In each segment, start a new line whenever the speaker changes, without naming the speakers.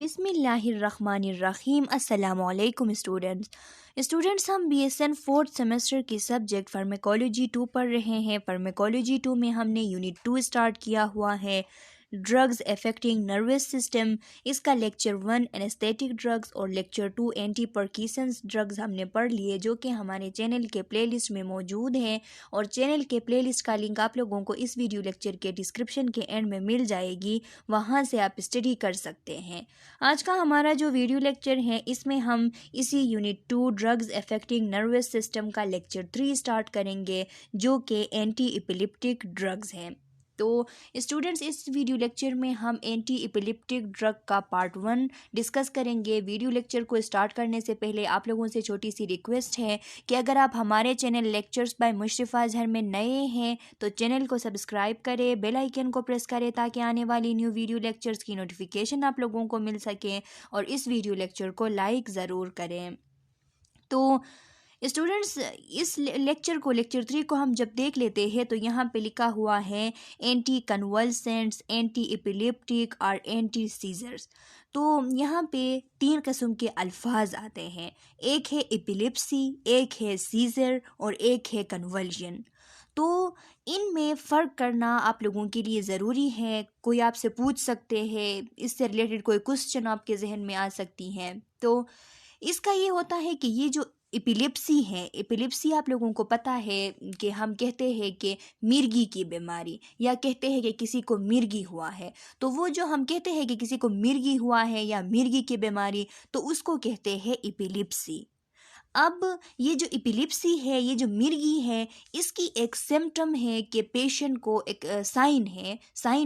बिस्मिल्लाहिर्रहमानिर्रहीम। अस्सलामुअलैकुम स्टूडेंट्स, हम BSN फोर्थ सेमेस्टर की सब्जेक्ट फार्मेकोलॉजी 2 पढ़ रहे हैं। फार्मेकोलॉजी 2 में हमने यूनिट 2 स्टार्ट किया हुआ है, ड्रग्स अफेक्टिंग नर्वस सिस्टम। इसका लेक्चर 1 एनेस्थेटिक ड्रग्स और लेक्चर 2 एंटी परकिसंस ड्रग्स हमने पढ़ लिए, जो कि हमारे चैनल के प्लेलिस्ट में मौजूद हैं। और चैनल के प्लेलिस्ट का लिंक आप लोगों को इस वीडियो लेक्चर के डिस्क्रिप्शन के एंड में मिल जाएगी, वहाँ से आप स्टडी कर सकते हैं। आज का हमारा जो वीडियो लेक्चर है, इसमें हम इसी unit 2 drugs affecting nervous system का लेक्चर 3 स्टार्ट करेंगे, जो कि एंटी एपिलेप्टिक ड्रग्स हैं। तो स्टूडेंट्स, इस वीडियो लेक्चर में हम एंटी एपिलेप्टिक ड्रग का पार्ट 1 डिस्कस करेंगे। वीडियो लेक्चर को स्टार्ट करने से पहले आप लोगों से छोटी सी रिक्वेस्ट है कि अगर आप हमारे चैनल लेक्चर्स बाय मुशर्रफा अजहर में नए हैं तो चैनल को सब्सक्राइब करें, बेल आइकन को प्रेस करें, ताकि आने वाली न्यू वीडियो लेक्चर्स की नोटिफिकेशन आप लोगों को मिल सके। और इस वीडियो लेक्चर को लाइक ज़रूर करें। तो स्टूडेंट्स, इस लेक्चर 3 को हम जब देख लेते हैं तो यहाँ पे लिखा हुआ है एंटी कन्वल्सेंट्स, एंटी एपिलेप्टिक और एंटी सीजर्स। तो यहाँ पे 3 किस्म के अल्फाज आते हैं, एक है एपिलेप्सी, एक है सीजर और एक है कन्वल्जन। तो इनमें फ़र्क करना आप लोगों के लिए ज़रूरी है। कोई आपसे पूछ सकते हैं, इससे रिलेटेड कोई क्वेश्चन आपके जहन में आ सकती हैं। तो इसका ये होता है कि ये जो एपिलेप्सी है, एपिलेप्सी आप लोगों को पता है कि हम कहते हैं कि मिर्गी की बीमारी, या कहते हैं कि किसी को मिर्गी हुआ है। तो वो जो हम कहते हैं कि किसी को मिर्गी हुआ है या मिर्गी की बीमारी, तो उसको कहते हैं एपिलेप्सी। अब ये जो एपिलेप्सी है, ये जो मिर्गी है, इसकी एक सिम्टम है कि पेशेंट को एक साइन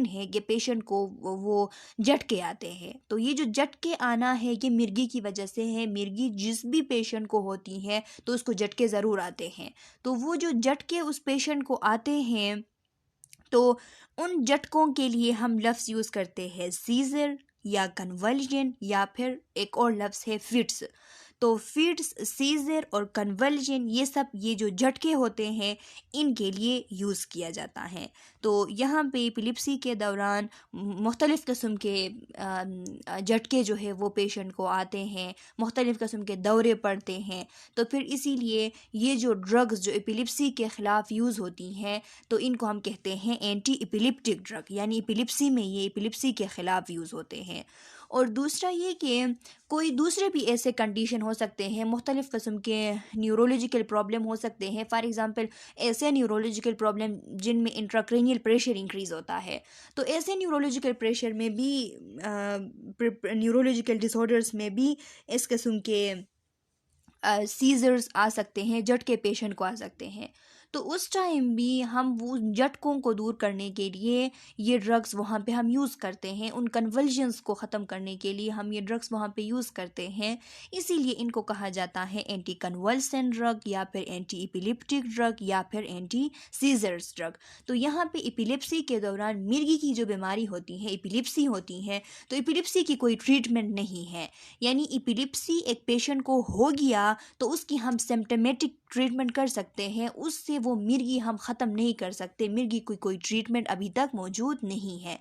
है कि पेशेंट को वो झटके आते हैं। तो ये जो झटके आना है, ये मिर्गी की वजह से है। मिर्गी जिस भी पेशेंट को होती है तो उसको झटके ज़रूर आते हैं। तो वो जो झटके उस पेशेंट को आते हैं, तो उन झटकों के लिए हम लफ्ज़ यूज़ करते हैं सीजर या कन्वल्जन, या फिर एक और लफ्ज़ है फिट्स। तो फिट्स, सीजर और कन्वल्जन, ये जो झटके होते हैं, इनके लिए यूज़ किया जाता है। तो यहाँ पे एपिलेप्सी के दौरान मुख्तलिफ़ किस्म के झटके जो है वो पेशेंट को आते हैं, मुख्तलिफ़ किस्म के दौरे पड़ते हैं। तो फिर इसीलिए ये जो ड्रग्स जो एपिलेप्सी के ख़िलाफ़ यूज़ होती हैं, तो इनको हम कहते हैं एंटी एपिलेप्टिक ड्रग, यानी एपिलेप्सी में ये एपिलेप्सी के ख़िलाफ़ यूज़ होते हैं। और दूसरा ये कि कोई दूसरे भी ऐसे कंडीशन हो सकते हैं, मुख्तलिफ़ किस्म के न्यूरोलॉजिकल प्रॉब्लम हो सकते हैं। फॉर एग्ज़ाम्पल, ऐसे न्यूरोलॉजिकल प्रॉब्लम जिनमें इंट्राक्रैनियल प्रेशर इंक्रीज़ होता है। तो ऐसे न्यूरोलॉजिकल प्रेशर में भी, न्यूरोलॉजिकल डिसऑर्डर्स में भी इस किस्म के सीजर्स आ सकते हैं, झटके पेशेंट को आ सकते हैं। तो उस टाइम भी हम वो झटकों को दूर करने के लिए ये ड्रग्स वहाँ पे हम यूज़ करते हैं। उन कन्वल्जन्स को ख़त्म करने के लिए हम ये ड्रग्स वहाँ पे यूज़ करते हैं। इसीलिए इनको कहा जाता है एंटी कन्वल्सेंट ड्रग, या फिर एंटी एपिलेप्टिक ड्रग, या फिर एंटी सीजर्स ड्रग। तो यहाँ पे एपिलेप्सी के दौरान मिर्गी की जो बीमारी होती है, एपिलेप्सी होती है, तो एपिलेप्सी की कोई ट्रीटमेंट नहीं है। यानी एपिलेप्सी एक पेशेंट को हो गया तो उसकी हम सिम्टमेटिक ट्रीटमेंट कर सकते हैं, उससे वो मिर्गी हम ख़त्म नहीं कर सकते। मिर्गी की कोई ट्रीटमेंट अभी तक मौजूद नहीं है।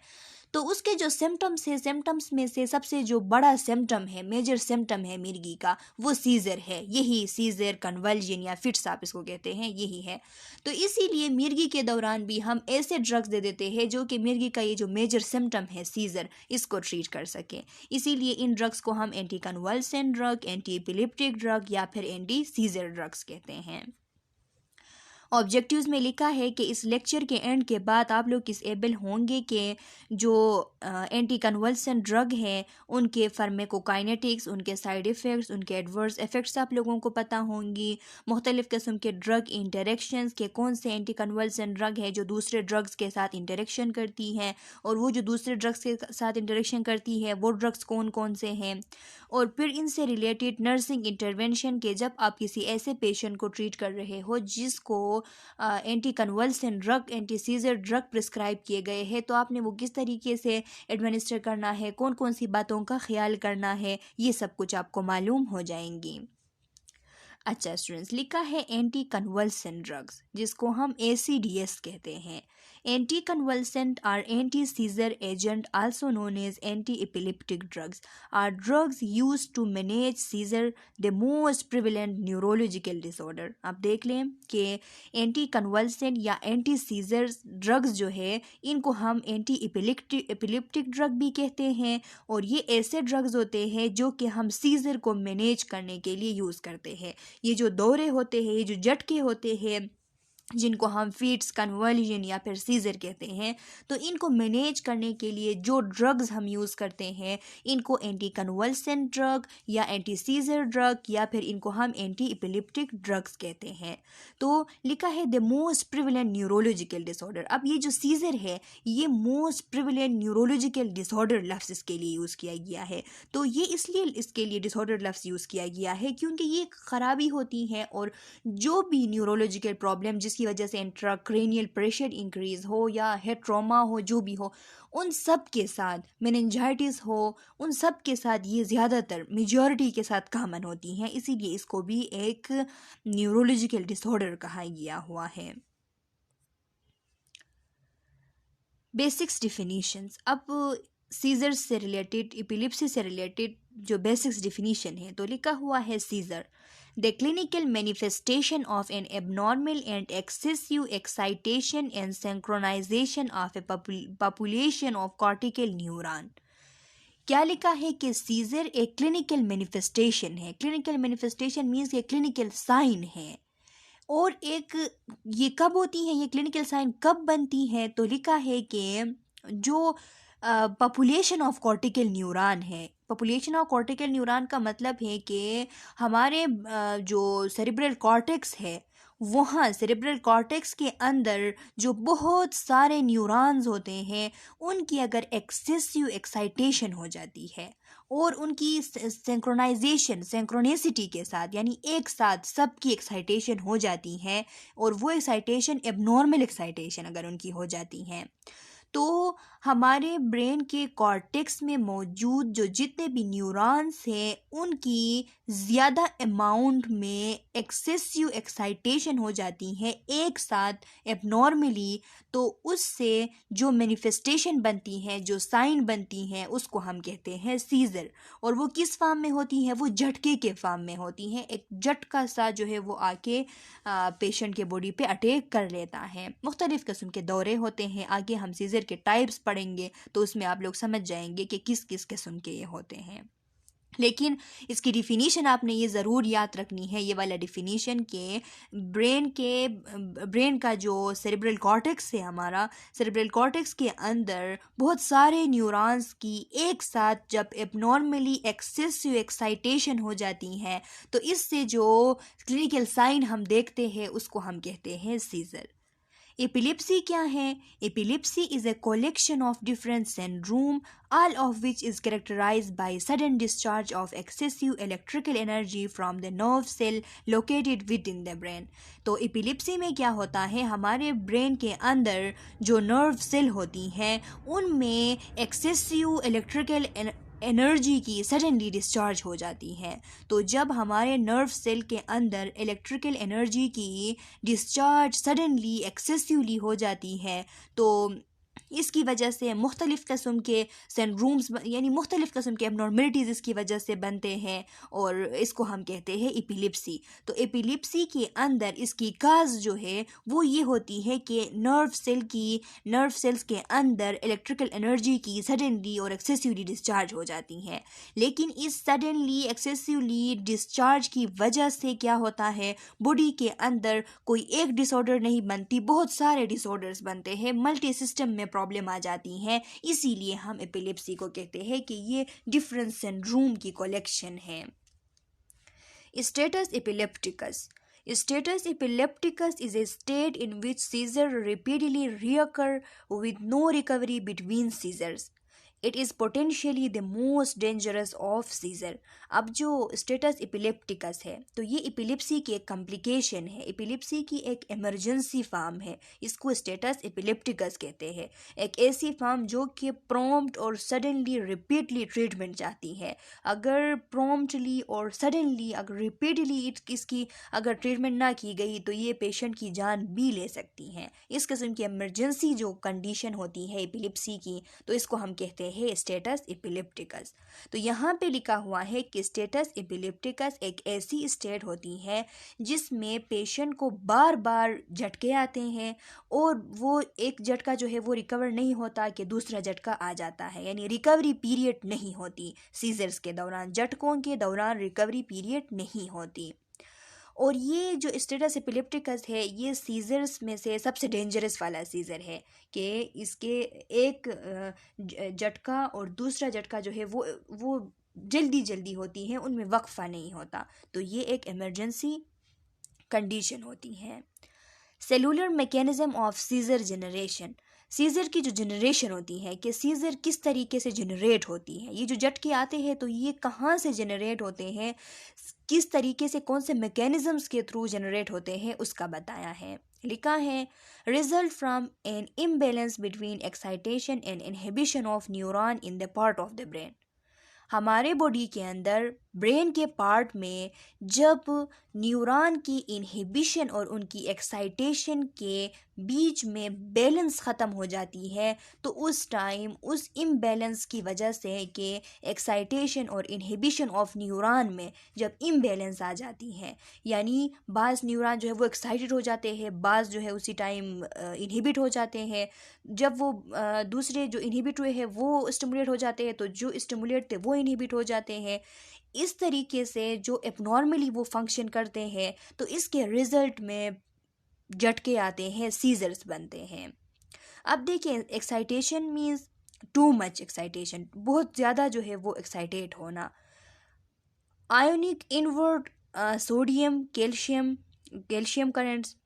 तो उसके जो सिम्टम्स है, सिम्टम्स में से सबसे जो बड़ा सिम्टम है, मेजर सिम्टम है मिर्गी का, वो सीज़र है। यही सीज़र, कन्वल्जन या फिट्स आप इसको कहते हैं, यही है। तो इसीलिए मिर्गी के दौरान भी हम ऐसे ड्रग्स दे देते हैं जो कि मिर्गी का ये जो मेजर सिम्टम है सीज़र, इसको ट्रीट कर सकें। इसीलिए इन ड्रग्स को हम anti convulsant drug, anti epileptic drug या फिर एंटी सीज़र ड्रग्स कहते हैं। ऑब्जेक्टिव्स में लिखा है कि इस लेक्चर के एंड के बाद आप लोग किस एबल होंगे कि जो एंटी कन्वल्सेंट ड्रग हैं, उनके फार्माकोकाइनेटिक्स, उनके साइड इफ़ेक्ट्स, उनके एडवर्स इफ़ेक्ट्स आप लोगों को पता होंगी। मुख्तलिफ़ किस्म के ड्रग इंटरेक्शंस के कौन से एंटी कन्वल्सेंट ड्रग है जो दूसरे ड्रग्स के साथ इंटरेक्शन करती हैं, और वो जो दूसरे ड्रग्स के साथ इंटरेक्शन करती है वो ड्रग्स कौन कौन से हैं। और फिर इनसे रिलेटेड नर्सिंग इंटरवेंशन के, जब आप किसी ऐसे पेशेंट को ट्रीट कर रहे हो जिसको anti convulsant drug, anti scissor drug prescribe किए गए हैं, तो आपने वो किस तरीके से एडमिनिस्टर करना है, कौन कौन सी बातों का ख्याल करना है, ये सब कुछ आपको मालूम हो जाएंगी। अच्छा स्टूडेंट्स, लिखा है एंटी कन्वल्सेंट ड्रग्स, जिसको हम ACDS कहते हैं। Anticonvulsant or anti-seizure agent, also known as anti-epileptic drugs, are drugs used to manage seizure, the most prevalent neurological disorder. आप देख लें कि एंटी कन्वल्सेंट या एंटी सीजर ड्रग्स जो है इनको हम एंटी एपिलेप्टिक ड्रग भी कहते हैं, और ये ऐसे ड्रग्स होते हैं जो कि हम सीजर को मैनेज करने के लिए यूज़ करते हैं। ये जो दौरे होते हैं, ये जो झटके होते हैं, जिनको हम फिट्स, कन्वल्जन या फिर सीजर कहते हैं, तो इनको मैनेज करने के लिए जो ड्रग्स हम यूज़ करते हैं इनको एंटी कन्वल्सेंट ड्रग या एंटी सीजर ड्रग या फिर इनको हम एंटी एपिलेप्टिक ड्रग्स कहते हैं। तो लिखा है the most prevalent neurological disorder. अब ये जो सीजर है ये मोस्ट प्रिविलेंट न्यूरोलॉजिकल डिसऑर्डर लफ्ज़ इसके लिए यूज़ किया गया है। तो ये इसलिए इसके लिए डिसऑर्डर लफ्ज़ यूज़ किया गया है क्योंकि ये ख़राबी होती है, और जो भी न्यूरोलॉजिकल प्रॉब्लम जिसकी वजह से इंट्राक्रेनियल प्रेशर इंक्रीज हो या हेड ट्रॉमा हो, जो भी हो, उन सब के साथ, मेनिंजाइटिस हो, उन सब के साथ ये ज़्यादातर मेजॉरिटी के साथ कॉमन होती हैं, इसीलिए इसको भी एक न्यूरोलॉजिकल डिसऑर्डर कहा गया हुआ है। Basics definitions. अब सीजर से रिलेटेड, एपिलेप्सी से रिलेटेड जो बेसिक्स डिफिनीशन है, तो लिखा हुआ है scissor the clinical manifestation of an abnormal and excessive excitation and synchronization of a population of cortical neuron। क्या लिखा है कि सीजर एक क्लिनिकल मैनिफेस्टेशन है। क्लिनिकल मैनिफेस्टेशन मीन्स ये क्लिनिकल साइन है, और एक ये कब होती है, ये क्लिनिकल साइन कब बनती है, तो लिखा है कि जो पॉपुलेशन ऑफ कॉर्टिकल न्यूरॉन है। पॉपुलेशन ऑफ कॉर्टिकल न्यूरॉन का मतलब है कि हमारे जो सेरिब्रल कॉर्टेक्स है, वहाँ सेरिब्रल कॉर्टेक्स के अंदर जो बहुत सारे न्यूरॉन्स होते हैं उनकी अगर एक्सेसिव एक्साइटेशन हो जाती है और उनकी सिंक्रोनाइजेशन, सिंक्रोनिसिटी के साथ, यानी एक साथ सबकी एक्साइटेशन हो जाती है, और वो एक्साइटेशन एबनॉर्मल एक्साइटेशन अगर उनकी हो जाती हैं, तो हमारे ब्रेन के कॉर्टेक्स में मौजूद जो जितने भी न्यूरॉन्स हैं उनकी ज़्यादा अमाउंट में एक्सेसिव एक्साइटेशन हो जाती है एक साथ एबनॉर्मली, तो उससे जो मैनिफेस्टेशन बनती है, जो साइन बनती हैं, उसको हम कहते हैं सीजर। और वो किस फॉर्म में होती है, वो झटके के फॉर्म में होती हैं। एक झटका सा जो है वो आके पेशेंट के बॉडी पे अटैक कर लेता है। मुख्तलिफ़ किस्म के दौरे होते हैं, आगे हम सीजर के टाइप्स पढ़ेंगे तो उसमें आप लोग समझ जाएंगे कि किस किस किस्म के ये होते हैं। लेकिन इसकी डिफिनीशन आपने ये ज़रूर याद रखनी है, ये वाला डिफिनीशन के ब्रेन का जो सेरेब्रल कॉर्टेक्स है, हमारा सेरेब्रल कॉर्टेक्स के अंदर बहुत सारे न्यूरॉन्स की एक साथ जब एबनॉर्मली एक्सेसिव एक्साइटेशन हो जाती हैं, तो इससे जो क्लिनिकल साइन हम देखते हैं उसको हम कहते हैं सीजर। एपिलेप्सी क्या है? Epilepsy is a collection of different syndrome, all of which is characterized by sudden discharge of excessive electrical energy from the nerve cell located within the brain। तो एपिलेप्सी में क्या होता है, हमारे ब्रेन के अंदर जो नर्व सेल होती हैं उनमें एक्सेसिव इलेक्ट्रिकल एनर्जी की सडनली डिस्चार्ज हो जाती है। तो जब हमारे नर्व सेल के अंदर इलेक्ट्रिकल एनर्जी की डिस्चार्ज सडनली एक्सेसिवली हो जाती है, तो इसकी वजह से मुख्तलिफ़ किस्म के सिंड्रोम्स, यानी मुख्तलिफ़ किस्म के एबनॉर्मलिटीज़ इसकी वजह से बनते हैं, और इसको हम कहते हैं एपिलेप्सी। तो एपिलेप्सी के अंदर इसकी काज जो है वो ये होती है कि नर्व सेल्स के अंदर इलेक्ट्रिकल एनर्जी की सडनली और एक्सेसिवली डिस्चार्ज हो जाती हैं। लेकिन इस सडनली एक्सेसिवली डिस्चार्ज की वजह से क्या होता है, बॉडी के अंदर कोई एक डिसऑर्डर नहीं बनती, बहुत सारे डिसऑर्डर्स बनते हैं, मल्टी सिस्टम में प्रॉब्लम आ जाती हैं। इसीलिए हम एपिलेप्सी को कहते हैं कि ये डिफरेंट सिंड्रोम की कलेक्शन है। Status epilepticus. Status epilepticus is a state in which seizures repeatedly reoccur with no recovery between seizures। It is potentially the most dangerous of seizure. अब जो स्टेटस एपिलेप्टिकस है तो ये एपिलेप्सी की एक complication है, एपिलेप्सी की एक इमरजेंसी फॉर्म है, इसको स्टेटस एपिलेप्टिकस कहते हैं। एक ऐसी फॉर्म जो कि प्रॉम्प्ट और सडनली रिपीटली ट्रीटमेंट चाहती है। अगर प्रॉम्प्टली और सडनली अगर रिपीटली इसकी अगर ट्रीटमेंट ना की गई तो ये पेशेंट की जान भी ले सकती हैं। इस किस्म की इमरजेंसी जो कंडीशन होती है एपिलेप्सी की तो इसको हम कहते हैं स्टेटस एपिलेप्टिकस। तो यहाँ पे लिखा हुआ है कि स्टेटस एपिलेप्टिकस एक ऐसी स्टेट होती है जिसमें पेशेंट को बार बार झटके आते हैं और वो एक झटका जो है वो रिकवर नहीं होता कि दूसरा झटका आ जाता है, यानी रिकवरी पीरियड नहीं होती। सीजर्स के दौरान, झटकों के दौरान रिकवरी पीरियड नहीं होती। और ये जो स्टेटस एपिलेप्टिकस है ये सीजर्स में से सबसे डेंजरस वाला सीजर है कि इसके एक झटका और दूसरा झटका जो है वो जल्दी जल्दी होती है, उनमें वक्फा नहीं होता। तो ये एक इमरजेंसी कंडीशन होती है। Cellular mechanism of seizure generation. Seizure की जो जनरेशन होती है कि सीजर किस तरीके से जनरेट होती है, ये जो झटके आते हैं तो ये कहाँ से जनरेट होते हैं, किस तरीके से कौन से मैकेनिज्म्स के थ्रू जनरेट होते हैं उसका बताया है। लिखा है result from an imbalance between excitation and inhibition of neuron in the part of the brain. हमारे बॉडी के अंदर ब्रेन के पार्ट में जब न्यूरॉन की इनहिबिशन और उनकी एक्साइटेशन के बीच में बैलेंस ख़त्म हो जाती है तो उस टाइम उस इम्बैलेंस की वजह से कि एक्साइटेशन और इनहिबिशन ऑफ न्यूरॉन में जब इम्बैलेंस आ जाती है, यानी बाज़ न्यूरॉन जो है वो एक्साइटेड हो जाते हैं, बाज़ जो है उसी टाइम इनहिबिट हो जाते हैं। जब वो दूसरे जो इनहिबिट हुए हैं वो स्टिमुलेट हो जाते हैं तो जो स्टिमुलेट थे वो इनहिबिट हो जाते हैं। इस तरीके से जो एबनॉर्मली वो फंक्शन करते हैं तो इसके रिजल्ट में झटके आते हैं, सीजर्स बनते हैं। अब देखिए excitation means too much excitation, बहुत ज़्यादा जो है वो एक्साइटेड होना। Ionic invert sodium calcium currents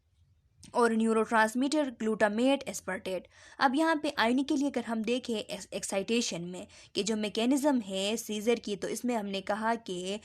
और न्यूरोट्रांसमीटर ग्लूटामेट एस्पर्टेट। अब यहाँ पे आयोनिक के लिए अगर हम देखें एक्साइटेशन में कि जो मैकेनिज़्म है सीज़र की तो इसमें हमने कहा कि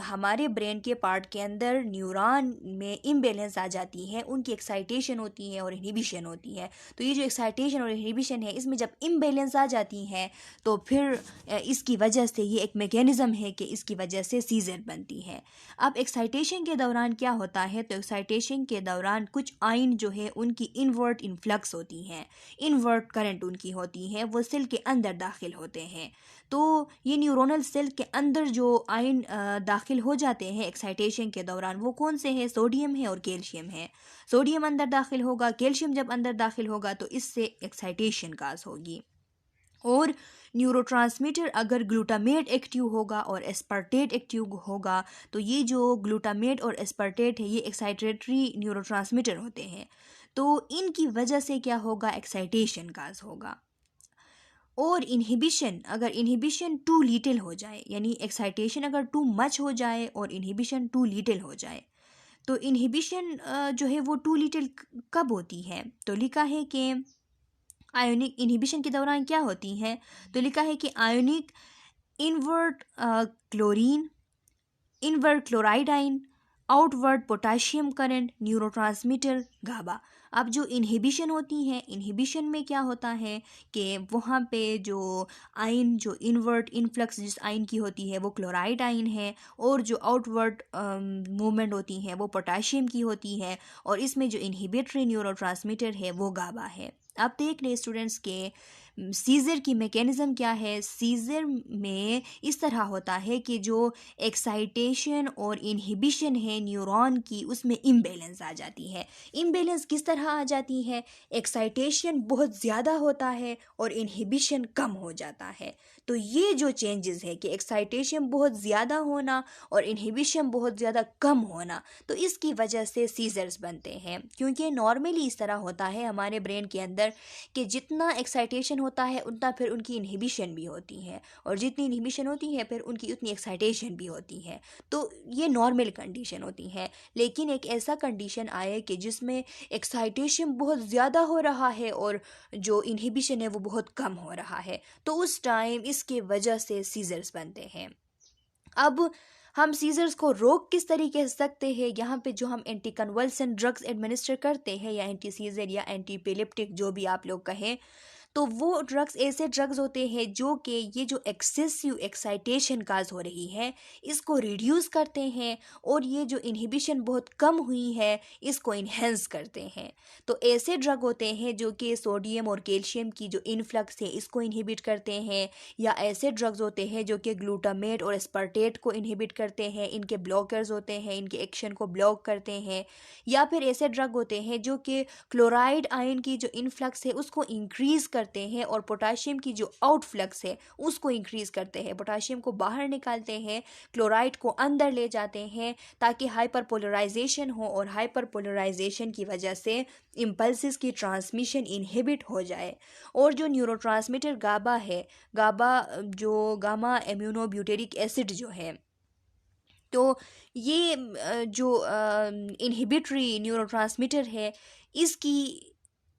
हमारे ब्रेन के पार्ट के अंदर न्यूरॉन में इम्बैलेंस आ जाती है, उनकी एक्साइटेशन होती है और इनहिबिशन होती है। तो ये जो एक्साइटेशन और इनहिबिशन है इसमें जब इम्बैलेंस आ जाती है तो फिर इसकी वजह से ये एक मैकेनिज़्म है कि इसकी वजह से सीज़र बनती है। अब एक्साइटेशन के दौरान क्या होता है, तो एक्साइटेशन के दौरान कुछ आयन जो है उनकी इनवर्ट इन्फ्लक्स होती हैं, इनवर्ट करंट उनकी होती है, वो सेल के अंदर दाखिल होते हैं। तो ये न्यूरोनल सेल के अंदर जो आयन दाखिल हो जाते हैं एक्साइटेशन के दौरान वो कौन से हैं, सोडियम है और कैल्शियम है। सोडियम अंदर दाखिल होगा, कैल्शियम जब अंदर दाखिल होगा तो इससे एक्साइटेशन काज होगी। और न्यूरोट्रांसमीटर अगर ग्लूटामेट एक्टिव होगा और एस्पर्टेट एक्टिव होगा तो ये जो ग्लूटामेट और एस्पर्टेट है ये एक्साइटेटरी न्यूरोट्रांसमीटर होते हैं, तो इनकी वजह से क्या होगा, एक्साइटेशन काज होगा। और इनहिबिशन, अगर इनहिबिशन टू लिटिल हो जाए, यानी एक्साइटेशन अगर टू मच हो जाए और इनहिबिशन टू लिटिल हो जाए, तो इनहिबिशन जो है वो टू लिटिल कब होती है, तो लिखा है कि आयोनिक इनहिबिशन के दौरान क्या होती है, तो लिखा है कि ionic inward chlorine, inward chloride ion, outward potassium current, neurotransmitter GABA. अब जो इनहिबिशन होती है, इनहिबिशन में क्या होता है कि वहाँ पे जो आयन जो इनवर्ट इनफ्लक्स जिस आयन की होती है वो क्लोराइड आयन है और जो आउटवर्ड मूवमेंट होती है वो पोटाशियम की होती है और इसमें जो इनहिबिटरी न्यूरोट्रांसमीटर है वो गाबा है। अब देख लें स्टूडेंट्स के सीज़र की मैकेनिज़्म क्या है। सीज़र में इस तरह होता है कि जो एक्साइटेशन और इनहिबिशन है न्यूरॉन की उसमें इम्बैलेंस आ जाती है। इम्बैलेंस किस तरह आ जाती है, एक्साइटेशन बहुत ज़्यादा होता है और इनहिबिशन कम हो जाता है। तो ये जो चेंजेस है कि एक्साइटेशन बहुत ज़्यादा होना और इनहिबिशन बहुत ज़्यादा कम होना, तो इसकी वजह से सीजर्स बनते हैं। क्योंकि नॉर्मली इस तरह होता है हमारे ब्रेन के अंदर कि जितना एक्साइटेशन होता है उतना फिर उनकी इनहिबिशन भी होती है, और जितनी इनहिबिशन होती है फिर उनकी उतनी एक्साइटेशन भी होती है। तो ये नॉर्मल कंडीशन होती है। लेकिन एक ऐसा कंडीशन आए कि जिसमें एक्साइटेशन बहुत ज़्यादा हो रहा है और जो इनहिबिशन है वो बहुत कम हो रहा है, तो उस टाइम इसके वजह से सीजर्स बनते हैं। अब हम सीजर्स को रोक किस तरीके से सकते हैं? यहाँ पे जो हम एंटी कन्वल्सन ड्रग्स एडमिनिस्टर करते हैं, या एंटी सीजर या एंटी एपिलेप्टिक जो भी आप लोग कहें, तो वो ड्रग्स ऐसे ड्रग्स होते हैं जो कि ये जो एक्सेसिव एक्साइटेशन काज हो रही है इसको रिड्यूस करते हैं, और ये जो इनहिबिशन बहुत कम हुई है इसको इन्हेंस करते हैं। तो ऐसे ड्रग होते हैं जो कि सोडियम और कैल्शियम की जो इनफ्लक्स है इसको इनहिबिट करते हैं, या ऐसे ड्रग्स होते हैं जो कि ग्लूटामेट और एस्पार्टेट को इनहिबिट करते हैं, इनके ब्लॉकर्स होते हैं, इनके एक्शन को ब्लॉक करते हैं। या फिर ऐसे ड्रग होते हैं जो कि क्लोराइड आयन की जो इनफ्लक्स है उसको इंक्रीज करते हैं, और पोटाशियम की जो आउटफ्लक्स है उसको इंक्रीज करते हैं। पोटाशियम को बाहर निकालते हैं, क्लोराइड को अंदर ले जाते हैं, ताकि हाइपरपोलराइजेशन हो, और हाइपरपोलराइजेशन की वजह से इम्पल्सिस की ट्रांसमिशन इनहिबिट हो जाए। और जो न्यूरोट्रांसमीटर गाबा है, गाबा जो गामा एम्यूनोब्यूटेरिक एसिड जो है, तो ये जो इनहिबिटरी न्यूरोट्रांसमीटर है इसकी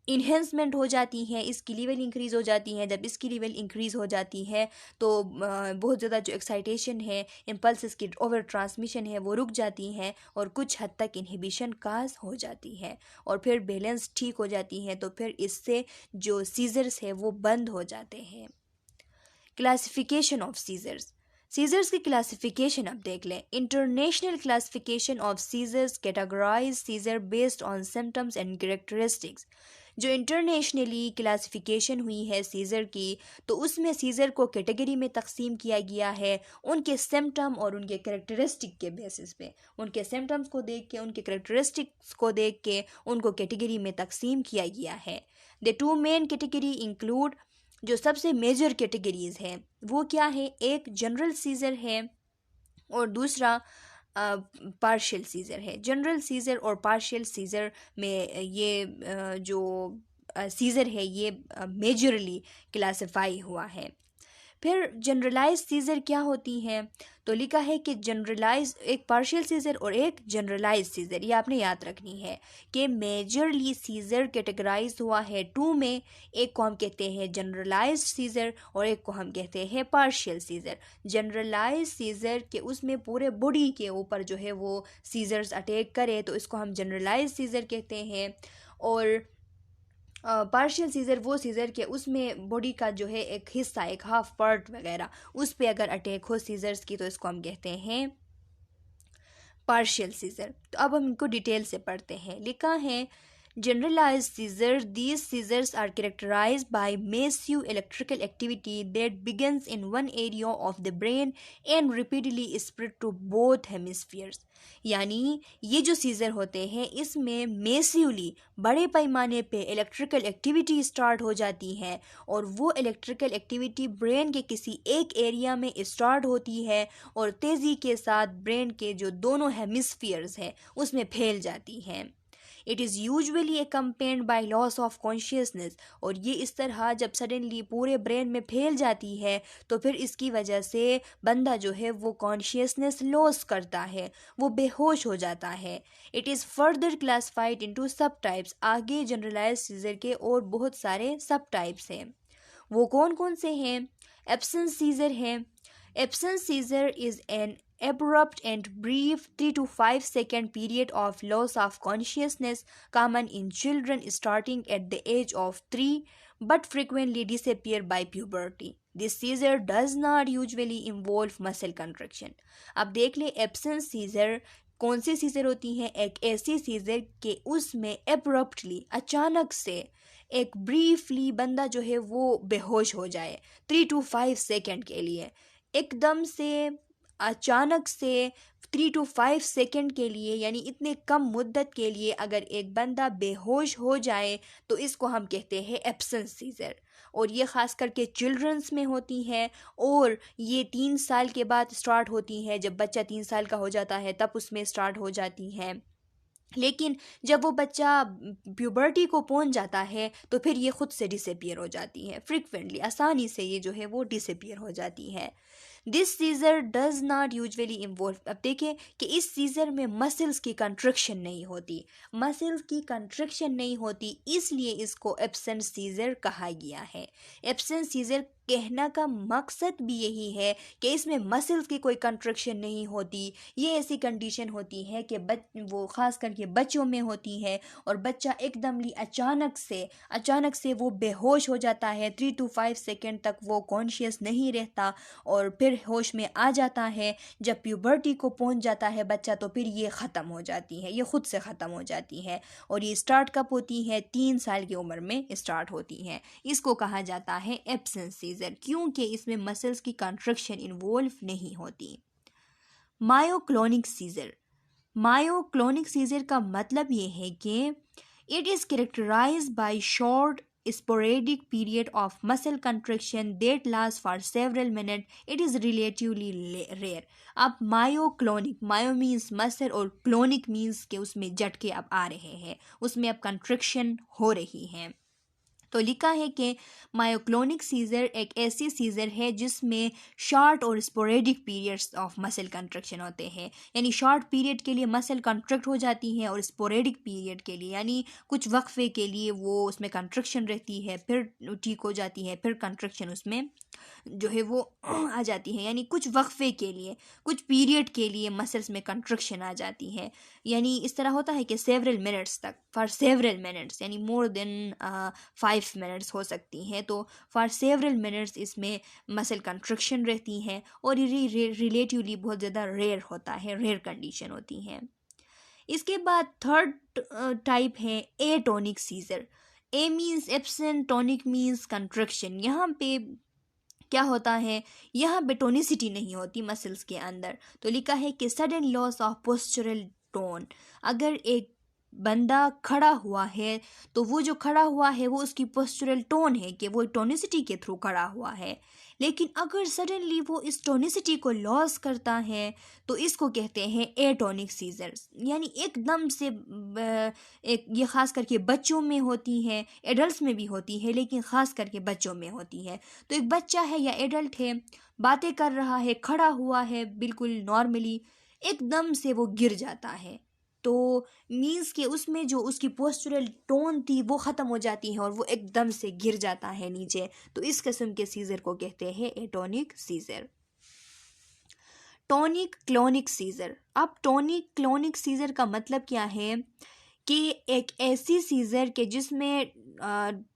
इन्हेंसमेंट हो जाती है, इसकी लेवल इंक्रीज़ हो जाती है। जब इसकी लेवल इंक्रीज़ हो जाती है तो बहुत ज़्यादा जो एक्साइटेशन है, इम्पल्स की ओवर ट्रांसमिशन है वो रुक जाती है, और कुछ हद तक इनहिबिशन काज हो जाती है, और फिर बैलेंस ठीक हो जाती है। तो फिर इससे जो सीजर्स है वो बंद हो जाते हैं। Classification of seizures. सीजर्स की क्लासिफिकेशन अब देख लें। International classification of seizures categorize seizure based on symptoms and characteristics. जो इंटरनेशनली क्लासिफिकेशन हुई है सीज़र की, तो उसमें सीज़र को कैटेगरी में तकसीम किया गया है उनके सिम्टम और उनके कैरेक्टरिस्टिक के बेसिस पे। उनके सिम्टम्स को देख के, उनके कैरेक्टरिस्टिक्स को देख के उनको कैटेगरी में तकसीम किया गया है। The two main category include, जो सबसे मेजर कैटेगरीज हैं वो क्या है? एक जनरल सीज़र है और दूसरा पार्शियल सीज़र है। जनरल सीज़र और पार्शियल सीज़र में ये जो सीज़र है ये मेजरली क्लासिफाई हुआ है। फिर जनरलाइज सीज़र क्या होती हैं? तो लिखा है कि जनरलाइज एक पार्शियल सीज़र और एक जनरलाइज सीज़र, ये आपने याद रखनी है कि मेजरली सीज़र कैटेगराइज हुआ है टू में। एक को हम कहते हैं जनरलाइज सीज़र और एक को हम कहते हैं पार्शियल सीज़र। जनरलाइज सीज़र के उसमें पूरे बॉडी के ऊपर जो है वो सीज़र्स अटैक करे तो इसको हम जनरलाइज सीज़र कहते हैं, और पार्शियल सीज़र वो सीज़र के उसमें बॉडी का जो है एक हिस्सा, एक हाफ पार्ट वगैरह, उस पे अगर अटैक हो सीज़र्स की तो इसको हम कहते हैं पार्शियल सीज़र। तो अब हम इनको डिटेल से पढ़ते हैं। लिखा है generalized seizure, these seizures are characterized by massive electrical activity that begins in one area of the brain and repeatedly spread to both hemispheres। यानी ये जो सीज़र होते हैं इसमें मेसिवली बड़े पैमाने पे इलेक्ट्रिकल एक्टिविटी स्टार्ट हो जाती है, और वो इलेक्ट्रिकल एक्टिविटी ब्रेन के किसी एक एरिया में स्टार्ट होती है और तेज़ी के साथ ब्रेन के जो दोनों हेमिस्फीयर्स हैं उसमें फैल जाती हैं। It is usually accompanied by loss of consciousness, और ये इस तरह जब सडनली पूरे ब्रेन में फैल जाती है तो फिर इसकी वजह से बंदा जो है वो कॉन्शियसनेस लॉस करता है, वो बेहोश हो जाता है। It is further classified into सब टाइप्स। आगे जनरलाइज सीज़र के और बहुत सारे सब टाइप्स हैं। वो कौन कौन से हैं? एब्सेंस सीज़र है। Absence seizure is an abrupt and brief 3 to 5 second period of loss of consciousness common in children starting at the age of 3 but frequently disappear by puberty. This seizure does not usually involve muscle contraction. अब देख ले absence seizure कौन सी scissor होती हैं? एक ऐसी scissor के उसमें abruptly अचानक से एक ब्रीफली बंदा जो है वो बेहोश हो जाए 3 to 5 सेकेंड के लिए, एकदम से अचानक से 3 to 5 सेकेंड के लिए, यानी इतने कम मुद्दत के लिए अगर एक बंदा बेहोश हो जाए तो इसको हम कहते हैं एब्सेंस सीज़र। और ये ख़ास करके चिल्ड्रंस में होती हैं, और ये 3 साल के बाद स्टार्ट होती हैं। जब बच्चा 3 साल का हो जाता है तब उसमें स्टार्ट हो जाती हैं। लेकिन जब वो बच्चा प्यूबर्टी को पहुंच जाता है तो फिर ये खुद से डिसअपियर हो जाती है, फ्रिक्वेंटली आसानी से ये जो है वो डिसअपियर हो जाती है। This seizure does not usually involve, अब देखें कि इस सीजर में मसल्स की कंट्रक्शन नहीं होती, मसल्स की कंट्रक्शन नहीं होती, इसलिए इसको एब्सेंट सीजर कहा गया है। एब्सेंट सीजर कहना का मकसद भी यही है कि इसमें मसल्स की कोई कंट्रक्शन नहीं होती। ये ऐसी कंडीशन होती है कि वो ख़ास करके बच्चों में होती है और बच्चा एकदमली अचानक से वो बेहोश हो जाता है, 3 to 5 सेकेंड तक वो कॉन्शियस नहीं रहता और फिर होश में आ जाता है। जब प्यूबर्टी को पहुंच जाता है बच्चा तो फिर ये ख़त्म हो जाती है, ये खुद से ख़त्म हो जाती है। और ये स्टार्ट कब होती है? 3 साल की उम्र में स्टार्ट होती है। इसको कहा जाता है एब्सेंट सीजर, क्योंकि इसमें मसल्स की कंट्रक्शन इन्वॉल्व नहीं होती। मायोक्लोनिक सीजर, मायोक्लोनिक सीजर का मतलब ये है कि it is characterized by short sporadic period of muscle contraction that lasts for several minutes. It is relatively rare. अब मायोक्लोनिक, मायो मीन्स मसल और क्लोनिक मीन्स के उसमें झटके अब आ रहे हैं, उसमें अब कंट्रक्शन हो रही है। तो लिखा है कि मायोक्लोनिक सीजर एक ऐसी सीजर है जिसमें शॉर्ट और sporadic periods of muscle construction होते हैं, यानी शॉर्ट पीरियड के लिए मसल कंट्रक्ट हो जाती है और स्पोरेडिक पीरियड के लिए यानी कुछ वक्फे के लिए वो उसमें कंट्रक्शन रहती है, फिर ठीक हो जाती है, फिर कंट्रक्शन उसमें जो है वो आ जाती है, यानी कुछ वक्फे के लिए, कुछ पीरियड के लिए मसल्स में कंट्रक्शन आ जाती है। यानी इस तरह होता है कि सेवरल मिनट्स तक, फॉर सेवरल मिनट्स यानी मोर देन 5 मिनट्स हो सकती हैं, तो फॉर सेवरल मिनट्स इसमें मसल कंट्रक्शन रहती हैं और ये रिलेटिवली बहुत ज़्यादा रेयर होता है, रेयर कंडीशन होती है। इसके बाद थर्ड टाइप है atonic seizure. A means absent, tonic means contraction. यहाँ पे क्या होता है, यहाँ पे टोनिसिटी नहीं होती मसल्स के अंदर। तो लिखा है कि sudden loss of postural tone, अगर एक बंदा खड़ा हुआ है तो वो जो खड़ा हुआ है वो उसकी पोस्चरल टोन है कि वो टोनिसिटी के थ्रू खड़ा हुआ है, लेकिन अगर सडनली वो इस टोनिसिटी को लॉस करता है तो इसको कहते हैं एटोनिक सीजर्स। यानी एकदम से एक ये ख़ास करके बच्चों में होती है, एडल्ट्स में भी होती है लेकिन ख़ास करके बच्चों में होती है। तो एक बच्चा है या एडल्ट है, बातें कर रहा है, खड़ा हुआ है बिल्कुल नॉर्मली, एकदम से वो गिर जाता है, तो मीन्स कि उसमें जो उसकी पोस्चरल टोन थी वो ख़त्म हो जाती है और वो एकदम से गिर जाता है नीचे। तो इस किस्म के सीज़र को कहते हैं atonic seizure. Tonic clonic seizure, अब टोनिक क्लोनिक सीज़र का मतलब क्या है कि एक ऐसी सीज़र के जिसमें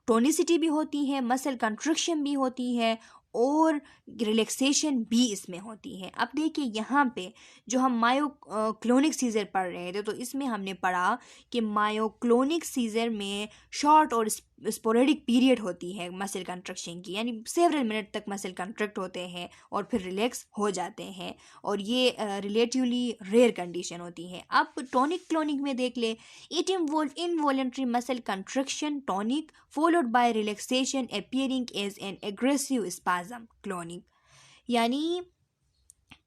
टोनिसिटी भी होती है, मसल कंट्रक्शन भी होती है और रिलैक्सेशन भी इसमें होती है। अब देखिए यहाँ पे जो हम मायोक्लोनिक सीज़र पढ़ रहे थे तो इसमें हमने पढ़ा कि मायोक्लोनिक सीज़र में शॉर्ट और स्पोरेडिक पीरियड होती है मसल कंट्रक्शन की, यानी सेवरल मिनट तक मसल कंट्रक्ट होते हैं और फिर रिलैक्स हो जाते हैं और ये रिलेटिवली रेयर कंडीशन होती है। अब टोनिक क्लोनिक में देख ले, it involve involuntary muscle construction tonic followed by relaxation appearing as an aggressive spasm clonic, यानी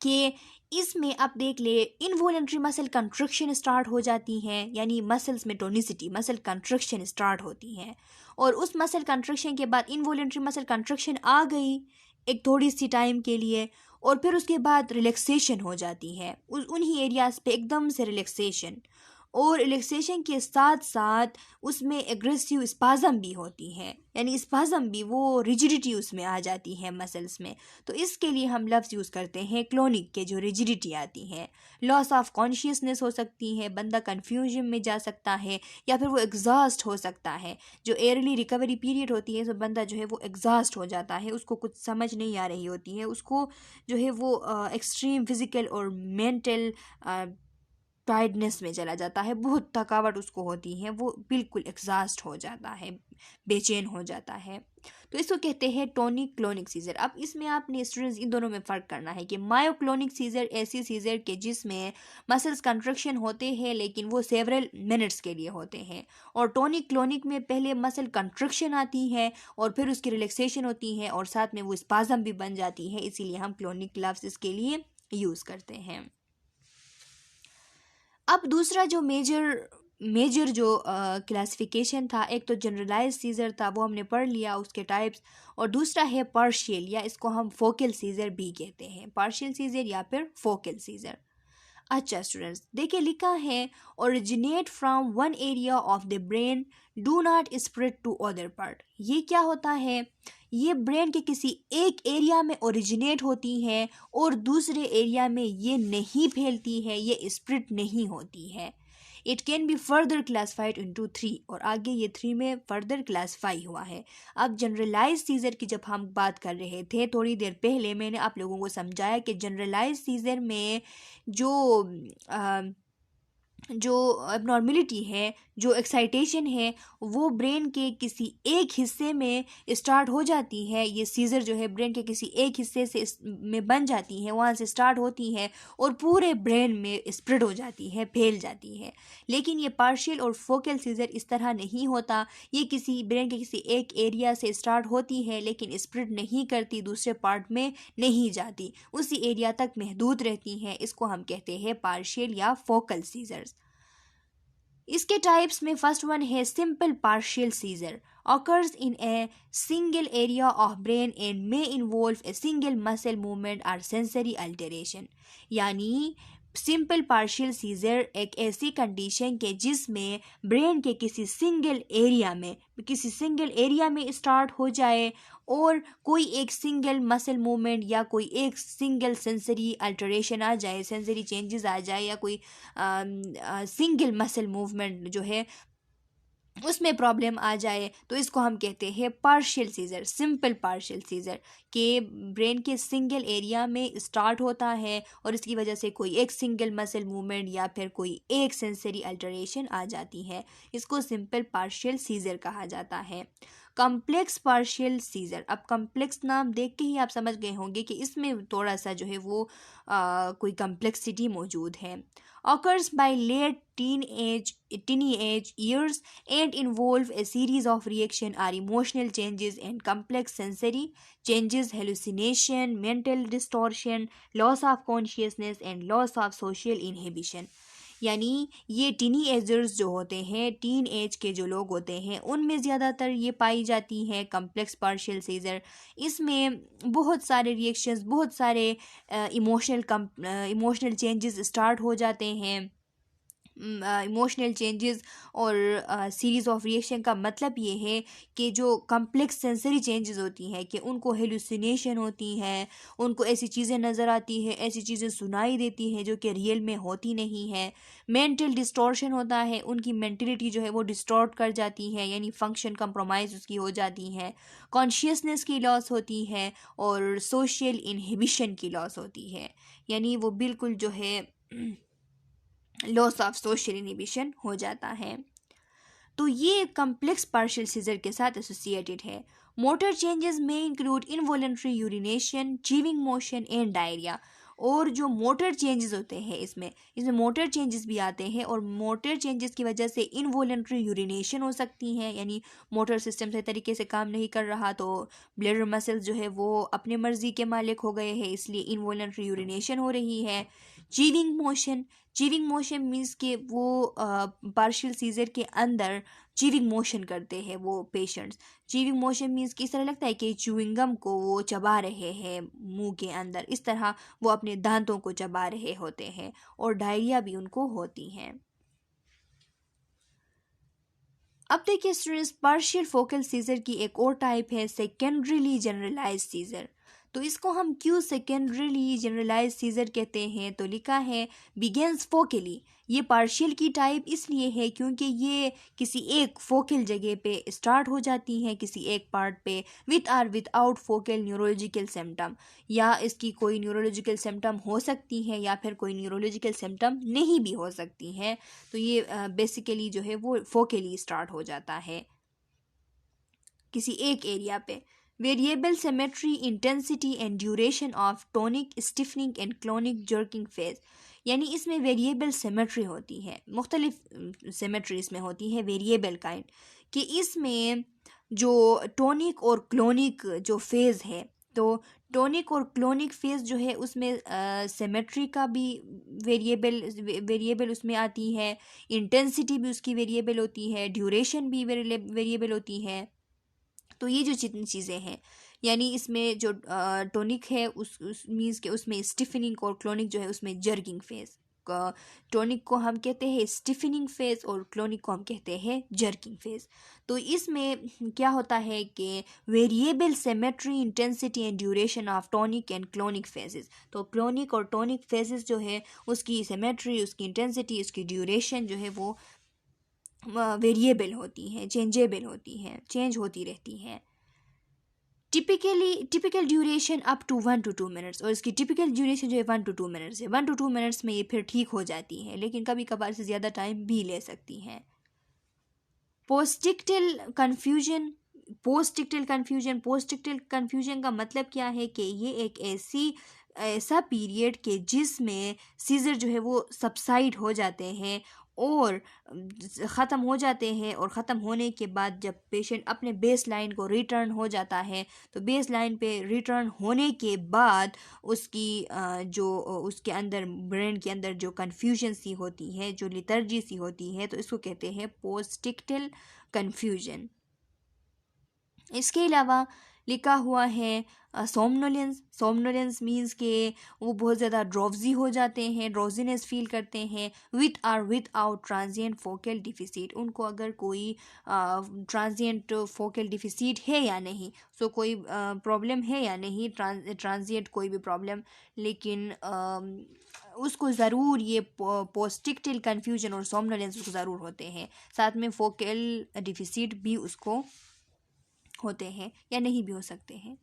कि इसमें आप देख ले इनवॉलेंट्री मसल कंट्रक्शन स्टार्ट हो जाती हैं, यानी मसल्स में टोनिसिटी, मसल कंट्रक्शन स्टार्ट होती हैं और उस मसल कंट्रक्शन के बाद इनवॉलेंट्री मसल कंट्रक्शन आ गई एक थोड़ी सी टाइम के लिए और फिर उसके बाद रिलैक्सेशन हो जाती है उन्हीं एरियाज पे एकदम से रिलैक्सेशन, और रिलैक्सेशन के साथ साथ उसमें एग्रेसिव स्पाज़म भी होती है, यानी स्पाज़म भी, वो रिजिडिटी उसमें आ जाती है मसल्स में। तो इसके लिए हम लफ्ज़ यूज़ करते हैं क्लोनिक के, जो रिजिडिटी आती है। लॉस ऑफ कॉन्शियसनेस हो सकती है, बंदा कन्फ्यूजन में जा सकता है या फिर वो एग्जॉस्ट हो सकता है। जो एयरली रिकवरी पीरियड होती है तो बंदा जो है वो एग्जॉस्ट हो जाता है, उसको कुछ समझ नहीं आ रही होती है, उसको जो है वो एक्सट्रीम फिज़िकल और मेंटल टायर्डनेस में चला जाता है, बहुत थकावट उसको होती है, वो बिल्कुल एग्जॉस्ट हो जाता है, बेचैन हो जाता है। तो इसको कहते हैं टोनिक क्लोनिक सीजर। अब इसमें आपने स्टूडेंट्स इन दोनों में फ़र्क करना है कि मायोक्लोनिक सीजर ऐसी सीजर के जिसमें मसल्स कंट्रक्शन होते हैं लेकिन वो सेवरल मिनट्स के लिए होते हैं, और टोनिक क्लोनिक में पहले मसल कंट्रक्शन आती है और फिर उसकी रिलैक्सेशन होती है और साथ में वो स्पाज़म भी बन जाती है, इसीलिए हम क्लोनिक लफ्ज़ इसके लिए यूज़ करते हैं। अब दूसरा जो मेजर जो क्लासिफिकेशन था, एक तो जनरलाइज सीजर था, वो हमने पढ़ लिया उसके टाइप्स, और दूसरा है पार्शियल, या इसको हम फोकल सीजर भी कहते हैं, पार्शियल सीजर या फिर फोकल सीजर। अच्छा स्टूडेंट्स, देखिए लिखा है originate from one area of the brain, do not spread to other part. ये क्या होता है? ये ब्रेन के किसी एक एरिया में ओरिजिनेट होती है और दूसरे एरिया में ये नहीं फैलती है, ये स्प्रेड नहीं होती है। It can be further classified into 3, और आगे ये 3 में फर्दर क्लासिफाई हुआ है। अब जनरलाइज सीजर की जब हम बात कर रहे थे थोड़ी देर पहले, मैंने आप लोगों को समझाया कि जनरलाइज सीजर में जो जो abnormality है, जो एक्साइटेशन है, वो ब्रेन के किसी एक हिस्से में स्टार्ट हो जाती है। ये सीजर जो है ब्रेन के किसी एक हिस्से से में बन जाती है, वहाँ से स्टार्ट होती है और पूरे ब्रेन में स्प्रेड हो जाती है, फैल जाती है। लेकिन ये पार्शियल और फोकल सीजर इस तरह नहीं होता। ये किसी ब्रेन के किसी एक एरिया से स्टार्ट होती है लेकिन स्प्रेड नहीं करती, दूसरे पार्ट में नहीं जाती, उसी एरिया तक महदूद रहती हैं। इसको हम कहते हैं पार्शियल या फोकल सीजर्स। इसके टाइप्स में फर्स्ट वन है simple partial seizure, occurs in a single area of brain and may involve a single muscle movement or sensory alteration। यानी सिंपल पार्शियल सीजर एक ऐसी कंडीशन के जिसमें ब्रेन के किसी सिंगल एरिया में स्टार्ट हो जाए और कोई एक सिंगल मसल मूवमेंट या कोई एक सिंगल सेंसरी अल्टरेशन आ जाए, सेंसरी चेंजेस आ जाए, या कोई सिंगल मसल मूवमेंट जो है उसमें प्रॉब्लम आ जाए, तो इसको हम कहते हैं partial seizure, simple partial seizure, के ब्रेन के सिंगल एरिया में स्टार्ट होता है और इसकी वजह से कोई एक सिंगल मसल मूवमेंट या फिर कोई एक सेंसरी अल्टरेशन आ जाती है। इसको सिंपल पार्शियल सीजर कहा जाता है। कॉम्प्लेक्स पार्शियल सीजर, अब कॉम्प्लेक्स नाम देख के ही आप समझ गए होंगे कि इसमें थोड़ा सा जो है वो कोई कॉम्प्लेक्सिटी मौजूद है। occurs by late teenage years and involve a series of reaction or emotional changes and complex sensory changes, hallucination, mental distortion, loss of consciousness and loss of social inhibition। यानी ये टीनी एजर्स जो होते हैं, teen age के जो लोग होते हैं, उनमें ज़्यादातर ये पाई जाती है कम्प्लेक्स पार्शियल सीजर। इसमें बहुत सारे रिएक्शंस, बहुत सारे इमोशनल चेंजेस स्टार्ट हो जाते हैं। इमोशनल चेंजेस और सीरीज़ ऑफ रिएक्शन का मतलब ये है कि जो कम्प्लेक्स सेंसरी चेंजेस होती हैं कि उनको हेलुसिनेशन होती हैं, उनको ऐसी चीज़ें नज़र आती हैं, ऐसी चीज़ें सुनाई देती हैं जो कि रियल में होती नहीं है। मेंटल डिस्टॉर्शन होता है, उनकी मेंटलिटी जो है वो डिस्टॉर्ट कर जाती है, यानी फंक्शन कंप्रोमाइज़ उसकी हो जाती है। कॉन्शियसनेस की लॉस होती है और सोशल इनहिबिशन की लॉस होती है, यानी वो बिल्कुल जो है लॉस ऑफ सोशल इनहिबिशन हो जाता है। तो ये कम्प्लेक्स पार्शियल सीजर के साथ एसोसिएटेड है। मोटर चेंजेस में include involuntary urination, chewing motion and diarrhoea. और जो मोटर चेंजेस होते हैं इसमें मोटर चेंजेस भी आते हैं, और मोटर चेंजेस की वजह से इनवॉलेंट्री यूरिनेशन हो सकती हैं, यानी मोटर सिस्टम सही तरीके से काम नहीं कर रहा तो ब्लडर मसल्स जो है वो अपने मर्जी के मालिक हो गए हैं, इसलिए इनवॉलेंट्री यूरिनेशन हो रही है। चीविंग मोशन मीन्स कि वो पार्शियल सीजर के अंदर चीविंग मोशन करते हैं वो पेशेंट्स। चीविंग मोशन मीन्स कि इस तरह लगता है कि च्युइंगम को वो चबा रहे हैं मुंह के अंदर, इस तरह वो अपने दांतों को चबा रहे होते हैं, और डायरिया भी उनको होती हैं। अब देखिए स्टूडेंट्स, पार्शियल फोकल सीजर की एक और टाइप है सेकेंडरीली जनरलाइज सीजर। तो इसको हम क्यों सेकेंडरीली जनरलाइज सीजर कहते हैं? तो लिखा है बिगेंस फोकली। ये पार्शियल की टाइप इसलिए है क्योंकि ये किसी एक फोकल जगह पे स्टार्ट हो जाती हैं, किसी एक पार्ट पे, with or without focal neurological symptom, या इसकी कोई न्यूरोलॉजिकल सिम्टम हो सकती है या फिर कोई न्यूरोलॉजिकल सिम्टम नहीं भी हो सकती हैं। तो ये बेसिकली जो है वो फोकली स्टार्ट हो जाता है किसी एक एरिया पे। Variable symmetry, intensity and duration of tonic stiffening and clonic jerking phase. यानी इसमें वेरिएबल सिमेट्री होती है, मुख्तलिफ सिमेट्री इसमें होती है वेरिएबल काइंड, कि इसमें जो टोनिक और क्लोनिक जो फेज़ है, तो टॉनिक और क्लोनिक फेज जो है उसमें सिमेट्री का भी वेरिएबल उसमें आती है, इंटेंसिटी भी उसकी वेरिएबल होती है, ड्यूरेशन भी वेरिएबल होती है। तो ये जो जितनी चीज़ें हैं, यानी इसमें जो टॉनिक है उस मीन्स के उसमें स्टिफनिंग और क्लोनिक जो है उसमें जर्किंग फेज। टॉनिक को हम कहते हैं स्टिफनिंग फेज और क्लोनिक को हम कहते हैं जर्किंग फेज। तो इसमें क्या होता है कि variable symmetry, intensity and duration of tonic and clonic phases. तो क्लोनिक और टॉनिक फेजेस जो है उसकी सिमेट्री, उसकी इंटेंसिटी, उसकी ड्यूरेशन जो है वो वेरिएबल होती हैं, चेंजेबल होती हैं, चेंज होती रहती हैं। Typical duration up to 1 to 2 minutes, और इसकी टिपिकल ड्यूरेशन जो है 1 to 2 मिनट्स है। 1 to 2 मिनट्स में ये फिर ठीक हो जाती है, लेकिन कभी कभार से ज़्यादा टाइम भी ले सकती हैं। पोस्टिक्टल कन्फ्यूजन। पोस्टिक्टल कन्फ्यूजन का मतलब क्या है कि ये एक ऐसा पीरियड के जिसमें सीजर जो है वो सबसाइड हो जाते हैं और ख़त्म हो जाते हैं, और ख़त्म होने के बाद जब पेशेंट अपने बेस लाइन को रिटर्न हो जाता है, तो बेस लाइन पे रिटर्न होने के बाद उसकी जो उसके अंदर ब्रेन के अंदर जो कन्फ्यूजन सी होती है, जो लिथर्जी सी होती है, तो इसको कहते हैं पोस्टिक्टल कन्फ्यूजन। इसके अलावा लिखा हुआ है सोमनोलेंस मीन्स के वो बहुत ज़्यादा ड्रॉवजी हो जाते हैं, ड्रॉवजीनेस फील करते हैं, with or without transient focal deficit. उनको अगर कोई ट्रांजिएंट फोकल डिफिसिट है या नहीं, सो कोई प्रॉब्लम है या नहीं, ट्रांजिएंट कोई भी प्रॉब्लम, लेकिन उसको ज़रूर ये पोस्टिक्टल कन्फ्यूजन और सोमनोलेंस उसको ज़रूर होते हैं, साथ में फोकल डिफिसिट भी उसको होते हैं या नहीं भी हो सकते हैं।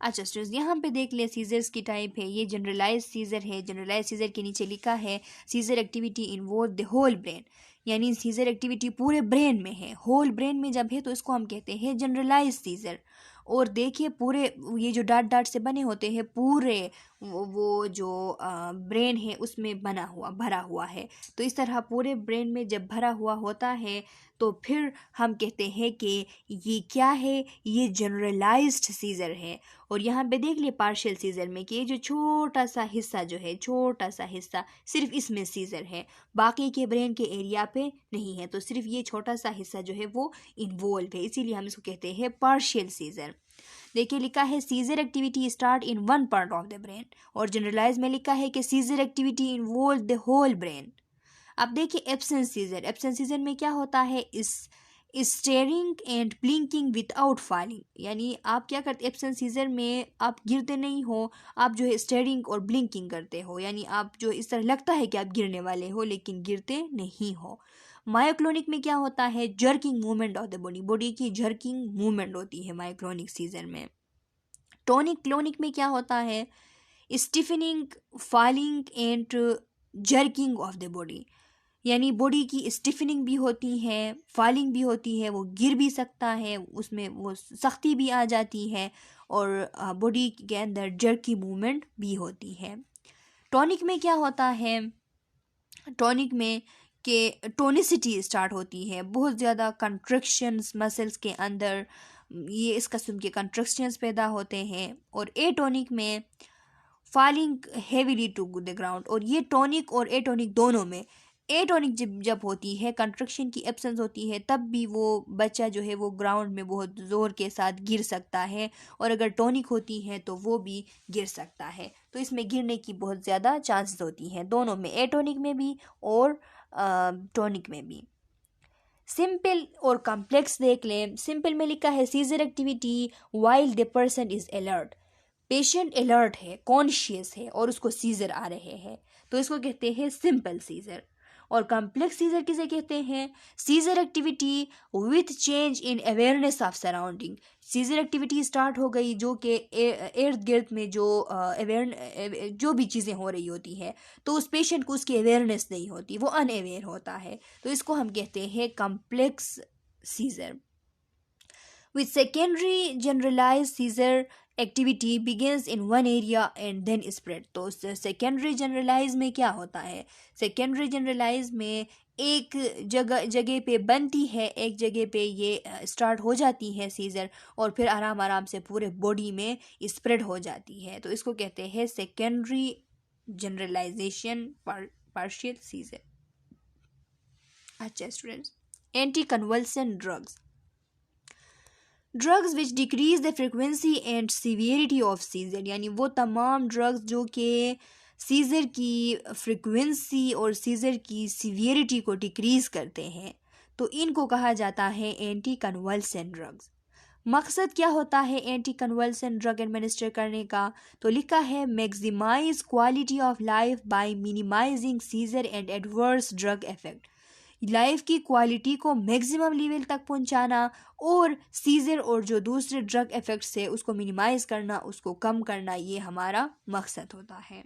अच्छा स्टूडेंट्स, यहाँ पे देख ले सीजर्स की टाइप है, ये जनरलाइज सीजर है। जनरलाइज सीजर के नीचे लिखा है seizure activity involve the whole brain, यानी सीजर एक्टिविटी पूरे ब्रेन में है, होल ब्रेन में जब है तो इसको हम कहते हैं जनरलाइज सीजर। और देखिए पूरे ये जो डाट डाट से बने होते हैं पूरे वो जो ब्रेन है उसमें भरा हुआ है। तो इस तरह पूरे ब्रेन में जब भरा हुआ होता है तो फिर हम कहते हैं कि ये क्या है, ये जनरलाइज्ड सीजर है। और यहाँ पे देख लिए पार्शियल सीजर में कि ये जो छोटा सा हिस्सा जो है, छोटा सा हिस्सा सिर्फ इसमें सीजर है, बाकी के ब्रेन के एरिया पे नहीं है, तो सिर्फ ये छोटा सा हिस्सा जो है वो इन्वॉल्व है, इसीलिए हम इसको कहते हैं पार्शियल सीजर। देखिए लिखा है seizure activity start in one part of the brain, और जनरलाइज में लिखा है कि seizure activity involve the whole brain. अब देखिए एब्सेंस सीजर में क्या होता है, इस staring and blinking without falling, यानी आप क्या करते एब्सेंस सीजर में आप गिरते नहीं हो, आप जो है स्टेयरिंग और ब्लिंकिंग करते हो, यानी आप जो इस तरह लगता है कि आप गिरने वाले हो लेकिन गिरते नहीं हो। मायोक्लोनिक में क्या होता है, jerking movement of the body की जर्किंग मूवमेंट होती है मायोक्लोनिक सीजर में। क्लोनिक में क्या होता है, stiffening, falling and jerking of the body, यानी बॉडी की स्टिफनिंग भी होती है, फॉलिंग भी होती है, वो गिर भी सकता है, उसमें वो सख्ती भी आ जाती है, और बॉडी के अंदर जर्की मूवमेंट भी होती है। टॉनिक में क्या होता है, टॉनिक में कि टोनिसिटी स्टार्ट होती है, बहुत ज़्यादा कंट्रक्शंस मसल्स के अंदर ये इस किस्म के कंट्रक्शंस पैदा होते हैं। और एटोनिक में falling heavily to the ground, और ये टॉनिक और एटोनिक दोनों में, एटोनिक जब होती है, कंट्रक्शन की एब्सेंस होती है, तब भी वो बच्चा जो है वो ग्राउंड में बहुत ज़ोर के साथ गिर सकता है, और अगर टॉनिक होती है तो वो भी गिर सकता है। तो इसमें गिरने की बहुत ज़्यादा चांसेस होती हैं दोनों में, एटोनिक में भी और टॉनिक में भी। सिंपल और कॉम्प्लेक्स देख लें। सिंपल में लिखा है seizure activity while the person is alert, patient alert है, कॉन्शियस है और उसको सीजर आ रहे हैं, तो इसको कहते हैं सिंपल सीजर। और कॉम्प्लेक्स सीजर किसे कहते हैं, seizure activity with change in awareness of surrounding, seizure activity start हो गई जो कि इर्द गिर्द में जो जो भी चीज़ें हो रही होती है, तो उस पेशेंट को उसकी अवेयरनेस नहीं होती, वो अनअवेयर होता है, तो इसको हम कहते हैं complex seizure. With secondary generalized seizure activity begins in one area and then spread. तो सेकेंडरी जनरलाइज में क्या होता है? सेकेंडरी जनरलाइज में एक जगह पे बनती है, एक जगह पे ये स्टार्ट हो जाती है सीजर, और फिर आराम आराम से पूरे बॉडी में स्प्रेड हो जाती है। तो इसको कहते हैं सेकेंडरी जनरलाइजेशन पार्शियल सीजर। अच्छा students, anti convulsion drugs which decrease the frequency and severity of seizure, यानी वो तमाम ड्रग्स जो कि सीजर की फ्रिक्वेंसी और सीजर की सीवियरिटी को डिक्रीज करते हैं, तो इनको कहा जाता है एंटी कन्वल्सन ड्रग्स। मकसद क्या होता है एंटी कन्वल्सन ड्रग एडमिनिस्टर करने का? तो लिखा है maximize quality of life by minimizing seizure and adverse drug effect. Life की क्वालिटी को मैक्सिमम लेवल तक पहुंचाना और सीजर और जो दूसरे ड्रग इफेक्ट्स है उसको मिनिमाइज करना, उसको कम करना, ये हमारा मकसद होता है।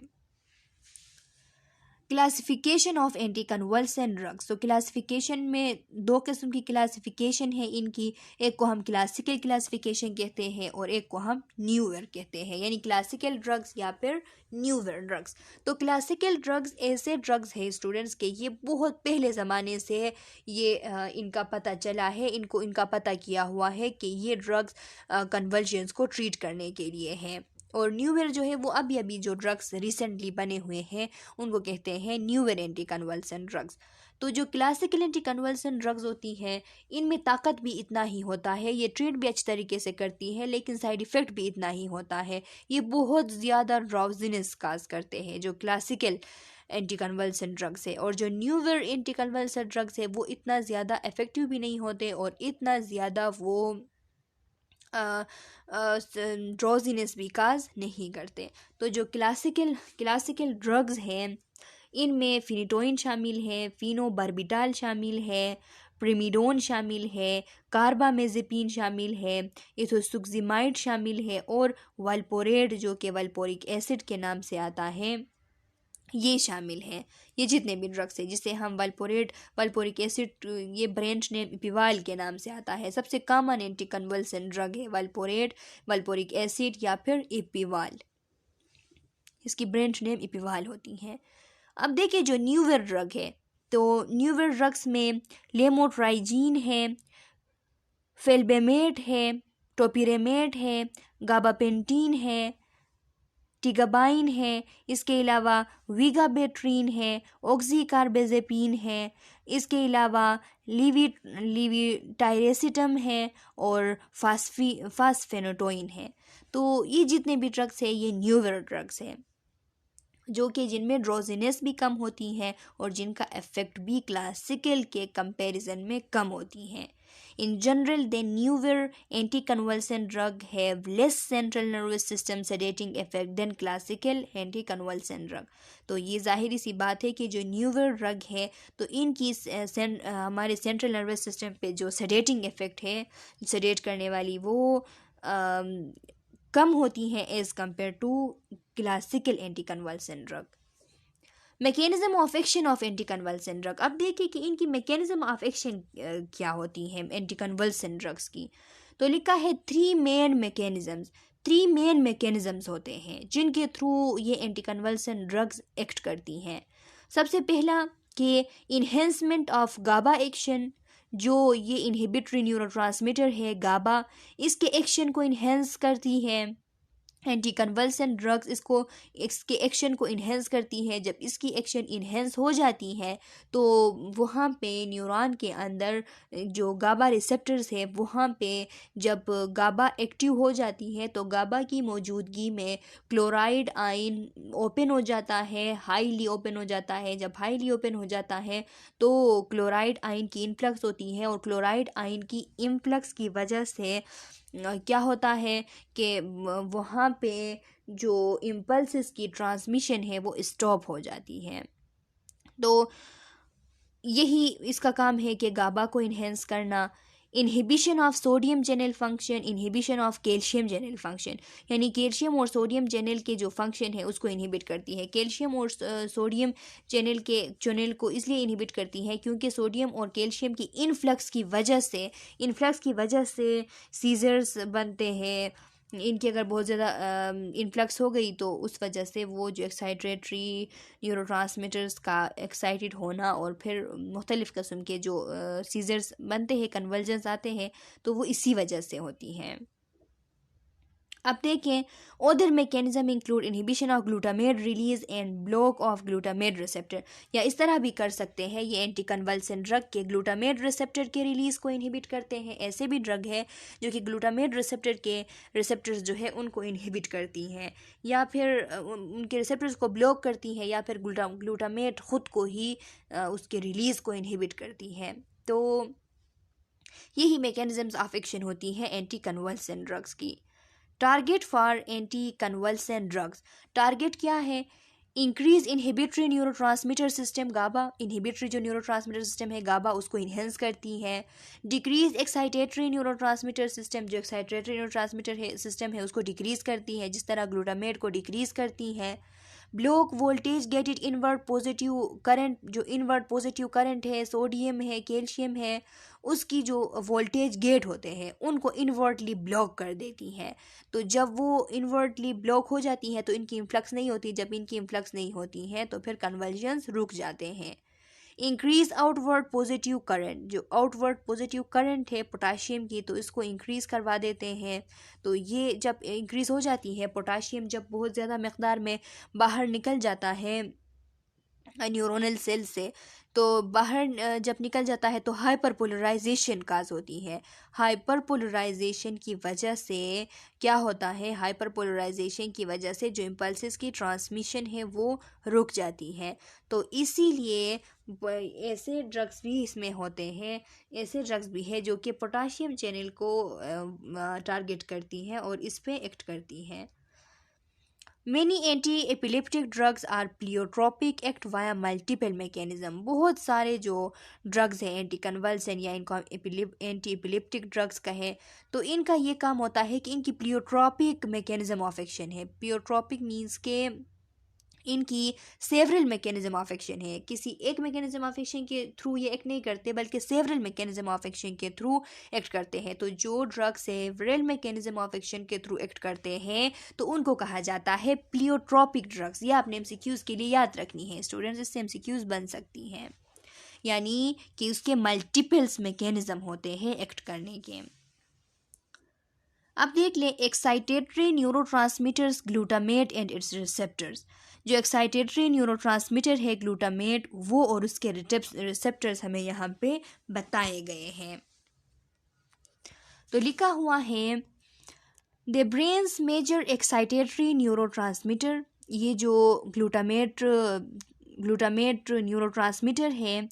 Classification of anti convulsion drugs. तो क्लासिफिकेशन में दो किस्म की क्लासिफिकेशन है इनकी, एक को हम क्लासिकल क्लासिफिकेशन कहते हैं और एक को हम न्यूवेर कहते हैं, यानी क्लासिकल ड्रग्स या फिर न्यूवेर ड्रग्स। तो क्लासिकल ड्रग्स ऐसे ड्रग्स है स्टूडेंट्स के, ये बहुत पहले ज़माने से ये इनका पता चला है, इनका पता किया हुआ है कि ये ड्रग्स कन्वल्शंस को ट्रीट करने के लिए हैं। और न्यूवेर जो है वो अभी जो ड्रग्स रिसेंटली बने हुए हैं उनको कहते हैं न्यूवेर एंटी कन्वल्सन ड्रग्स। तो जो क्लासिकल एंटी कन्वल्सन ड्रग्स होती हैं इनमें ताकत भी इतना ही होता है, ये ट्रीट भी अच्छी तरीके से करती है, लेकिन साइड इफ़ेक्ट भी इतना ही होता है। ये बहुत ज़्यादा ड्राउजीनेस काज करते हैं जो क्लासिकल एंटी कन्वल्सन ड्रग्स है, और जो न्यूवेर एंटी कन्वल्सन ड्रग्स है वो इतना ज़्यादा इफ़ेक्टिव भी नहीं होते और इतना ज़्यादा वो ड्रोजीनेस भी काज नहीं करते। तो जो क्लासिकल ड्रग्स हैं इनमें फिनिटोइन शामिल है, फिनोबार्बिटाल शामिल है, प्रिमिडोन शामिल है, कार्बामेजेपिन शामिल है, इथोसुक्सिमाइड शामिल है और वाल्पोरेट जो कि वाल्पोरिक एसिड के नाम से आता है ये शामिल हैं। ये जितने भी ड्रग्स हैं जिसे हम वाल्पोरिक एसिड, ये ब्रांच नेम इपिवाल के नाम से आता है। सबसे कॉमन एंटी कन्वल्सन ड्रग है वाल्पोरिक एसिड या फिर इपिवाल, इसकी ब्रांच नेम इपिवाल होती है। अब देखिए जो न्यूवेर ड्रग है, तो न्यूवेर ड्रग्स में लेमोट्राइजीन है, फेल्बेमेट है, टोपिरेमेट है, गाबापेंटीन है, टिगाबाइन है, इसके अलावा विगाबेट्रीन है, ऑक्सीकार्बेजेपिन है, इसके अलावा लिविटाइरेसिटम है और फास्फेनोटोइन है। तो ये जितने भी ड्रग्स हैं ये न्यूवेर ड्रग्स हैं जो कि जिनमें ड्रोजीनेस भी कम होती है और जिनका इफेक्ट भी क्लासिकल के कंपैरिजन में कम होती हैं। In general, the newer anticonvulsant drug have less central nervous system sedating effect than classical anticonvulsant drug। तो ये जाहिरी सी बात है कि जो न्यूवर ड्रग है तो इनकी हमारे सेंट्रल नर्वस सिस्टम पे जो सेडेटिंग इफेक्ट है, सेडेट करने वाली, वो कम होती हैं as compared to classical anticonvulsant drug. Mechanism of action of anticonvulsant drug. अब देखिए कि इनकी मैकेनिज्म ऑफ एक्शन क्या होती है एंटीकन्वल्सन ड्रग्स की। तो लिखा है थ्री मेन मैकेनिज्म्स होते हैं जिनके थ्रू ये एंटीकन्वल्सन ड्रग्स एक्ट करती हैं। सबसे पहला कि इन्हेंसमेंट ऑफ गाबा एक्शन, जो ये इनहिबिटरी न्यूरोट्रांसमीटर है गाबा, इसके एक्शन को इन्हेंस करती है। एंटीकन्वल्सन ड्रग्स इसके एक्शन को इन्हेंस करती है। जब इसकी एक्शन इन्हेंस हो जाती है तो वहाँ पे न्यूरॉन के अंदर जो गाबा रिसेप्टर्स है वहाँ पे जब गाबा एक्टिव हो जाती है तो गाबा की मौजूदगी में क्लोराइड आयन ओपन हो जाता है, हाईली ओपन हो जाता है। जब हाईली ओपन हो जाता है तो क्लोराइड आयन की इन्फ्लक्स होती है और क्लोराइड आयन की इन्फ्लक्स की वजह से क्या होता है कि वहाँ पे जो इम्पल्सेस की ट्रांसमिशन है वो स्टॉप हो जाती है। तो यही इसका काम है कि गाबा को इन्हेंस करना। Inhibition of sodium channel function, inhibition of calcium channel function, यानी कैल्शियम और सोडियम चैनल के जो फंक्शन है उसको इनहिबिट करती है। कैल्शियम और सोडियम चैनल को इसलिए इनहिबिट करती है क्योंकि सोडियम और कैल्शियम की इनफ्लक्स की वजह से सीजर्स बनते हैं। इनकी अगर बहुत ज़्यादा इन्फ्लक्स हो गई तो उस वजह से वो जो एक्साइटेटरी न्यूरोट्रांसमीटर्स का एक्साइटेड होना और फिर मुख्तलिफ़ किस्म के जो सीजर्स बनते हैं, कन्वर्जन्स आते हैं, तो वो इसी वजह से होती हैं। अब देखें, other mechanism include inhibition of glutamate release and block of glutamate receptor, या इस तरह भी कर सकते हैं, ये एंटी कन्वल्सन ड्रग के ग्लूटामेट रिसेप्टर के रिलीज़ को इनहिबिट करते हैं। ऐसे भी ड्रग है जो कि ग्लूटामेट रिसेप्टर्स जो है उनको इनहिबिट करती हैं, या फिर उनके रिसेप्टर्स को ब्लॉक करती हैं, या फिर ग्लूटामेट ख़ुद को ही उसके रिलीज़ को इनहिबिट करती है। तो यही मैकेनिज्म्स ऑफ एक्शन होती हैं एंटी कन्वल्सन ड्रग्स की। Target for anti convulsion drugs, target क्या है? इंक्रीज इनहिबिटरी न्यूरोट्रांसमीटर सिस्टम गाबा, इनहिबिटरी जो न्यूरोट्रांसमीटर सिस्टम है गाबा उसको इन्हेंस करती है। डिक्रीज एक्साइटेटरी न्यूरोट्रांसमीटर सिस्टम, जो एक्साइटेटरी न्यूरोट्रांसमीटर है सिस्टम है उसको डिक्रीज करती है, जिस तरह ग्लूटामेट को डिक्रीज करती है। Block voltage gated inward positive current, जो इनवर्ट पॉजिटिव करंट है, सोडियम है, कैल्शियम है, उसकी जो वोल्टेज गेट होते हैं उनको इन्वर्टली ब्लॉक कर देती हैं। तो जब वो इन्वर्टली ब्लॉक हो जाती हैं तो इनकी इन्फ्लक्स नहीं होती, जब इनकी इन्फ्लक्स नहीं होती हैं तो फिर कन्वर्जन्स रुक जाते हैं। इंक्रीज आउटवर्ड पॉजिटिव करंट, जो आउटवर्ड पॉजिटिव करंट है पोटाशियम की, तो इसको इंक्रीज़ करवा देते हैं। तो ये जब इंक्रीज़ हो जाती है, पोटाशियम जब बहुत ज़्यादा मकदार में बाहर निकल जाता है न्यूरोनल सेल से, तो बाहर जब निकल जाता है तो हाइपर पोलराइजेशन काज होती है। हाइपर पोलराइजेशन की वजह से क्या होता है? हाइपर पोलराइजेशन की वजह से जो इम्पल्सेस की ट्रांसमिशन है वो रुक जाती है। तो इसीलिए ऐसे ड्रग्स भी इसमें होते हैं, ऐसे ड्रग्स भी है जो कि पोटाशियम चैनल को टारगेट करती हैं और इस पे एक्ट करती हैं। Many anti-epileptic drugs are pleiotropic, act via multiple mechanism। बहुत सारे जो ड्रग्स हैं एंटी कन्वल्सन या इनको एंटी एपिलेप्टिक ड्रग्स कहें, तो इनका ये काम होता है कि इनकी प्लियोट्रॉपिक मैकेनिज्म ऑफ एक्शन है। प्लियोट्रॉपिक मीन्स के इनकी सेवरल मैकेनिज्म ऑफ एक्शन है, किसी एक मैकेनिज्म ऑफ एक्शन के थ्रू ये एक्ट नहीं करते बल्कि सेवरल मैकेनिज्म ऑफ एक्शन के थ्रू एक्ट करते हैं। तो जो drug several mechanism of action के थ्रू एक्ट करते हैं तो उनको कहा जाता है प्लियोट्रॉपिक ड्रग्स। ये आपने एमसीक्यूज के लिए याद रखनी है स्टूडेंट्स, इससे एमसीक्यूज बन सकती हैं, यानी कि उसके मल्टीपल्स मैकेनिज्म होते हैं एक्ट करने के। अब देख लें excitatory neurotransmitters glutamate and it's receptors. जो एक्साइटेटरी न्यूरोट्रांसमीटर है ग्लूटामेट, वो और उसके रिसेप्टर्स हमें यहाँ पे बताए गए हैं। तो लिखा हुआ है the brain's major excitatory neurotransmitter. ये जो ग्लूटामेट न्यूरोट्रांसमीटर है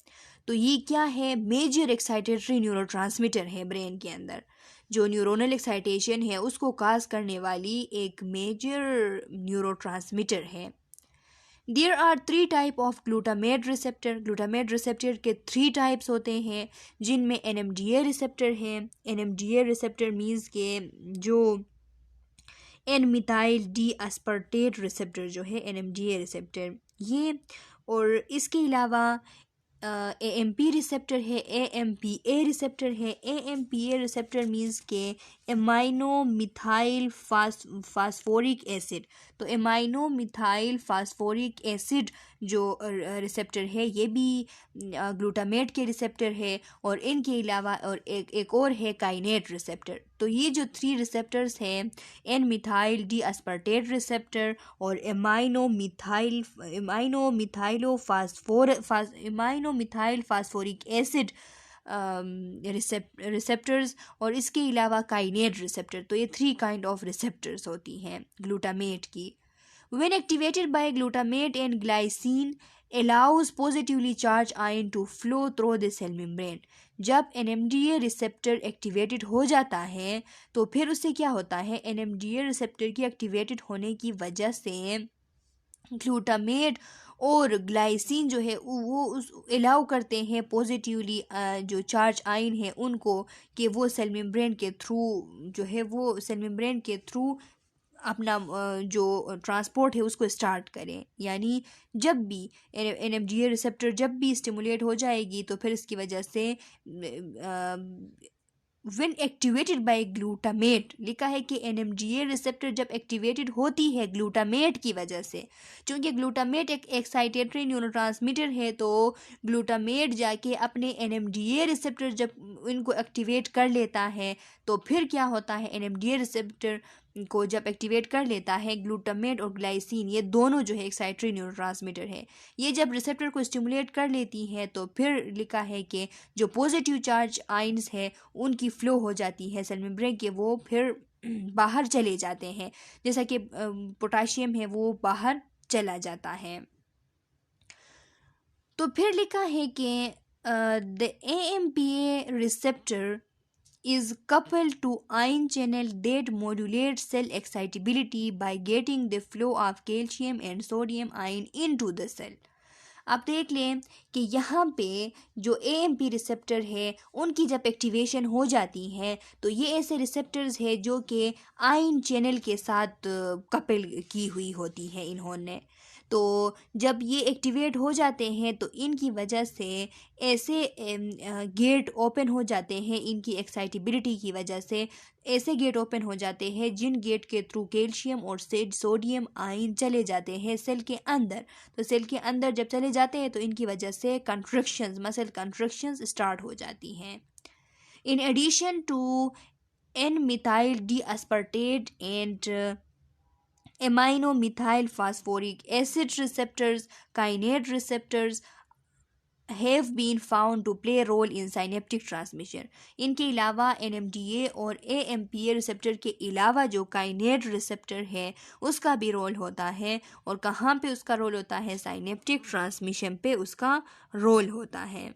तो ये क्या है? मेजर एक्साइटेटरी न्यूरोट्रांसमीटर है ब्रेन के अंदर। जो न्यूरोनल एक्साइटेशन है उसको काज करने वाली एक मेजर न्यूरोट्रांसमीटर है। There are 3 type of glutamate receptor. Glutamate receptor के 3 टाइप्स होते हैं, जिनमें NMDA रिसेप्टर है। NMDA रिसेप्टर मीन्स के जो N methyl D aspartate receptor जो है NMDA रिसेप्टर ये, और इसके अलावा AMP रिसेप्टर है, AMPA रिसेप्टर है। AMPA रिसेप्टर मीन्स के एमाइनो मिथाइल फास्फोरिक एसिड। तो एमाइनो मिथाइल फास्फोरिक एसिड जो रिसेप्टर है ये भी ग्लूटामेट के रिसेप्टर है, और इनके अलावा और एक और है काइनेट रिसेप्टर। तो ये जो 3 रिसेप्टर्स हैं, N methyl D aspartate receptor और amino methyl phosphoric acid receptors, और इसके अलावा काइनेट रिसेप्टर। तो ये 3 काइंड ऑफ रिसेप्टर्स होती हैं ग्लूटामेट की। When activated by glutamate and glycine allows positively charged ion to flow through the cell membrane। जब NMDA रिसेप्टर एक्टिवेटेड हो जाता है तो फिर उससे क्या होता है? NMDA रिसेप्टर की एक्टिवेटेड होने की वजह से ग्लूटामेट और ग्लाइसिन जो है वो उस अलाउ करते हैं पॉजिटिवली जो चार्ज आयन है उनको कि वो सेल मेम्ब्रेन के थ्रू जो है वो सेल मेम्ब्रेन के थ्रू अपना जो ट्रांसपोर्ट है उसको स्टार्ट करें। यानी जब भी NMDA रिसेप्टर जब भी स्टिमुलेट हो जाएगी तो फिर इसकी वजह से व्हेन एक्टिवेटेड बाय ग्लूटामेट, लिखा है कि NMDA रिसेप्टर जब एक्टिवेटेड होती है ग्लूटामेट की वजह से, क्योंकि ग्लूटामेट एक एक्साइटेटरी न्यूरोट्रांसमीटर है, तो ग्लूटामेट जाके अपने NMDA रिसेप्टर जब इनको एक्टिवेट कर लेता है तो फिर क्या होता है, NMDA रिसेप्टर को जब एक्टिवेट कर लेता है ग्लूटामेट और ग्लाइसिन, ये दोनों जो है एक्साइटरी न्यूरोट्रांसमीटर है, ये जब रिसेप्टर को स्टिमुलेट कर लेती हैं तो फिर लिखा है कि जो पॉजिटिव चार्ज आइंस है उनकी फ्लो हो जाती है सेल मेम्ब्रेन के, वो फिर बाहर चले जाते हैं, जैसा कि पोटाशियम है वो बाहर चला जाता है। तो फिर लिखा है कि the AMPA receptor is coupled to ion channel that modulate cell excitability by getting the flow of calcium and sodium ion into the cell। आप देख लें कि यहाँ पे जो AMP रिसेप्टर है उनकी जब एक्टिवेशन हो जाती है तो ये ऐसे रिसेप्टर्स है जो कि आयन चैनल के साथ कपल की हुई होती है इन्होंने। तो जब ये एक्टिवेट हो जाते हैं तो इनकी वजह से ऐसे गेट ओपन हो जाते हैं, इनकी एक्साइटेबिलिटी की वजह से ऐसे गेट ओपन हो जाते हैं जिन गेट के थ्रू कैल्शियम और सोडियम आयन चले जाते हैं सेल के अंदर। तो सेल के अंदर जब चले जाते हैं तो इनकी वजह से कंट्रैक्शंस, मसल कंट्रैक्शंस स्टार्ट हो जाती हैं। In addition to N-methyl D-aspartate and amino methyl phosphoric acid receptors, kainate receptors have been found to play a role in synaptic transmission। इनके अलावा NMDA और AMPA रिसेप्टर के अलावा जो काइनेट रिसेप्टर है उसका भी रोल होता है, और कहाँ पे उसका रोल होता है, साइनेप्टिक ट्रांसमिशन पे उसका रोल होता है।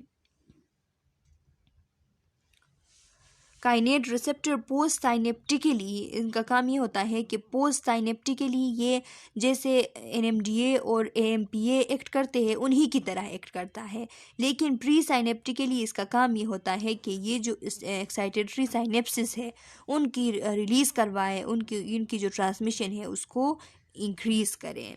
काइनेट रिसेप्टर पोस्ट साइनेप्टिकली, इनका काम ये होता है कि पोस्ट साइनेप्टिकली ये जैसे NMDA और AMPA एक्ट करते हैं उन्हीं की तरह एक्ट करता है, लेकिन प्री साइनेप्टिकली इसका काम ये होता है कि ये जो एक्साइटेटरी साइनेप्सिस है उनकी रिलीज़ करवाए, इनकी जो ट्रांसमिशन है उसको इंक्रीज़ करें।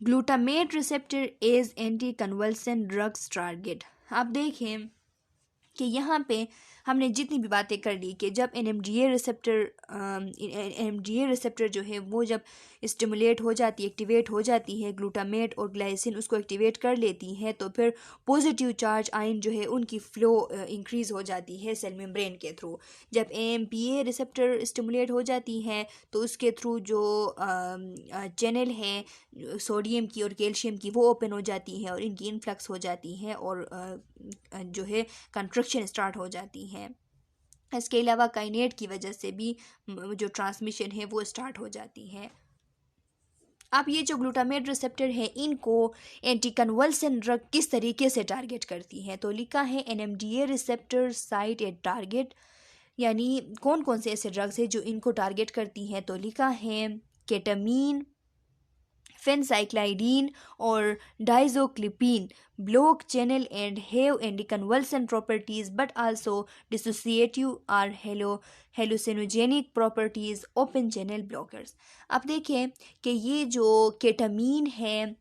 Glutamate receptor as anti convulsion drugs target. आप देखें कि यहाँ पे हमने जितनी भी बातें कर ली कि जब NMDA रिसेप्टर जो है वो जब स्टिमुलेट हो जाती है, एक्टिवेट हो जाती है, ग्लूटामेट और ग्लाइसिन उसको एक्टिवेट कर लेती हैं, तो फिर पॉजिटिव चार्ज आयन जो है उनकी फ़्लो इंक्रीज़ हो जाती है सेल मेम्ब्रेन के थ्रू। जब AMPA रिसेप्टर स्टिमुलेट हो जाती हैं तो उसके थ्रू जो चैनल है सोडियम की और कैल्शियम की वो ओपन हो जाती है और इनकी इनफ्लक्स हो जाती है और जो है कंट्रक्शन स्टार्ट हो जाती हैं। इसके अलावा काइनेट की वजह से भी जो ट्रांसमिशन है वो स्टार्ट हो जाती है। अब ये जो ग्लूटामेट रिसेप्टर है इनको एंटी कन्वल्सन ड्रग किस तरीके से टारगेट करती है, तो लिखा है NMDA receptor site at target, यानी कौन कौन से ऐसे ड्रग्स हैं जो इनको टारगेट करती हैं, तो लिखा है केटामीन, फेनसाइक्लाइडीन और डाइजोक्लिपिन block channel and have anticonvulsant properties but also dissociative or hallucinogenic properties, open channel blockers। अब देखें कि ये जो केटामीन है,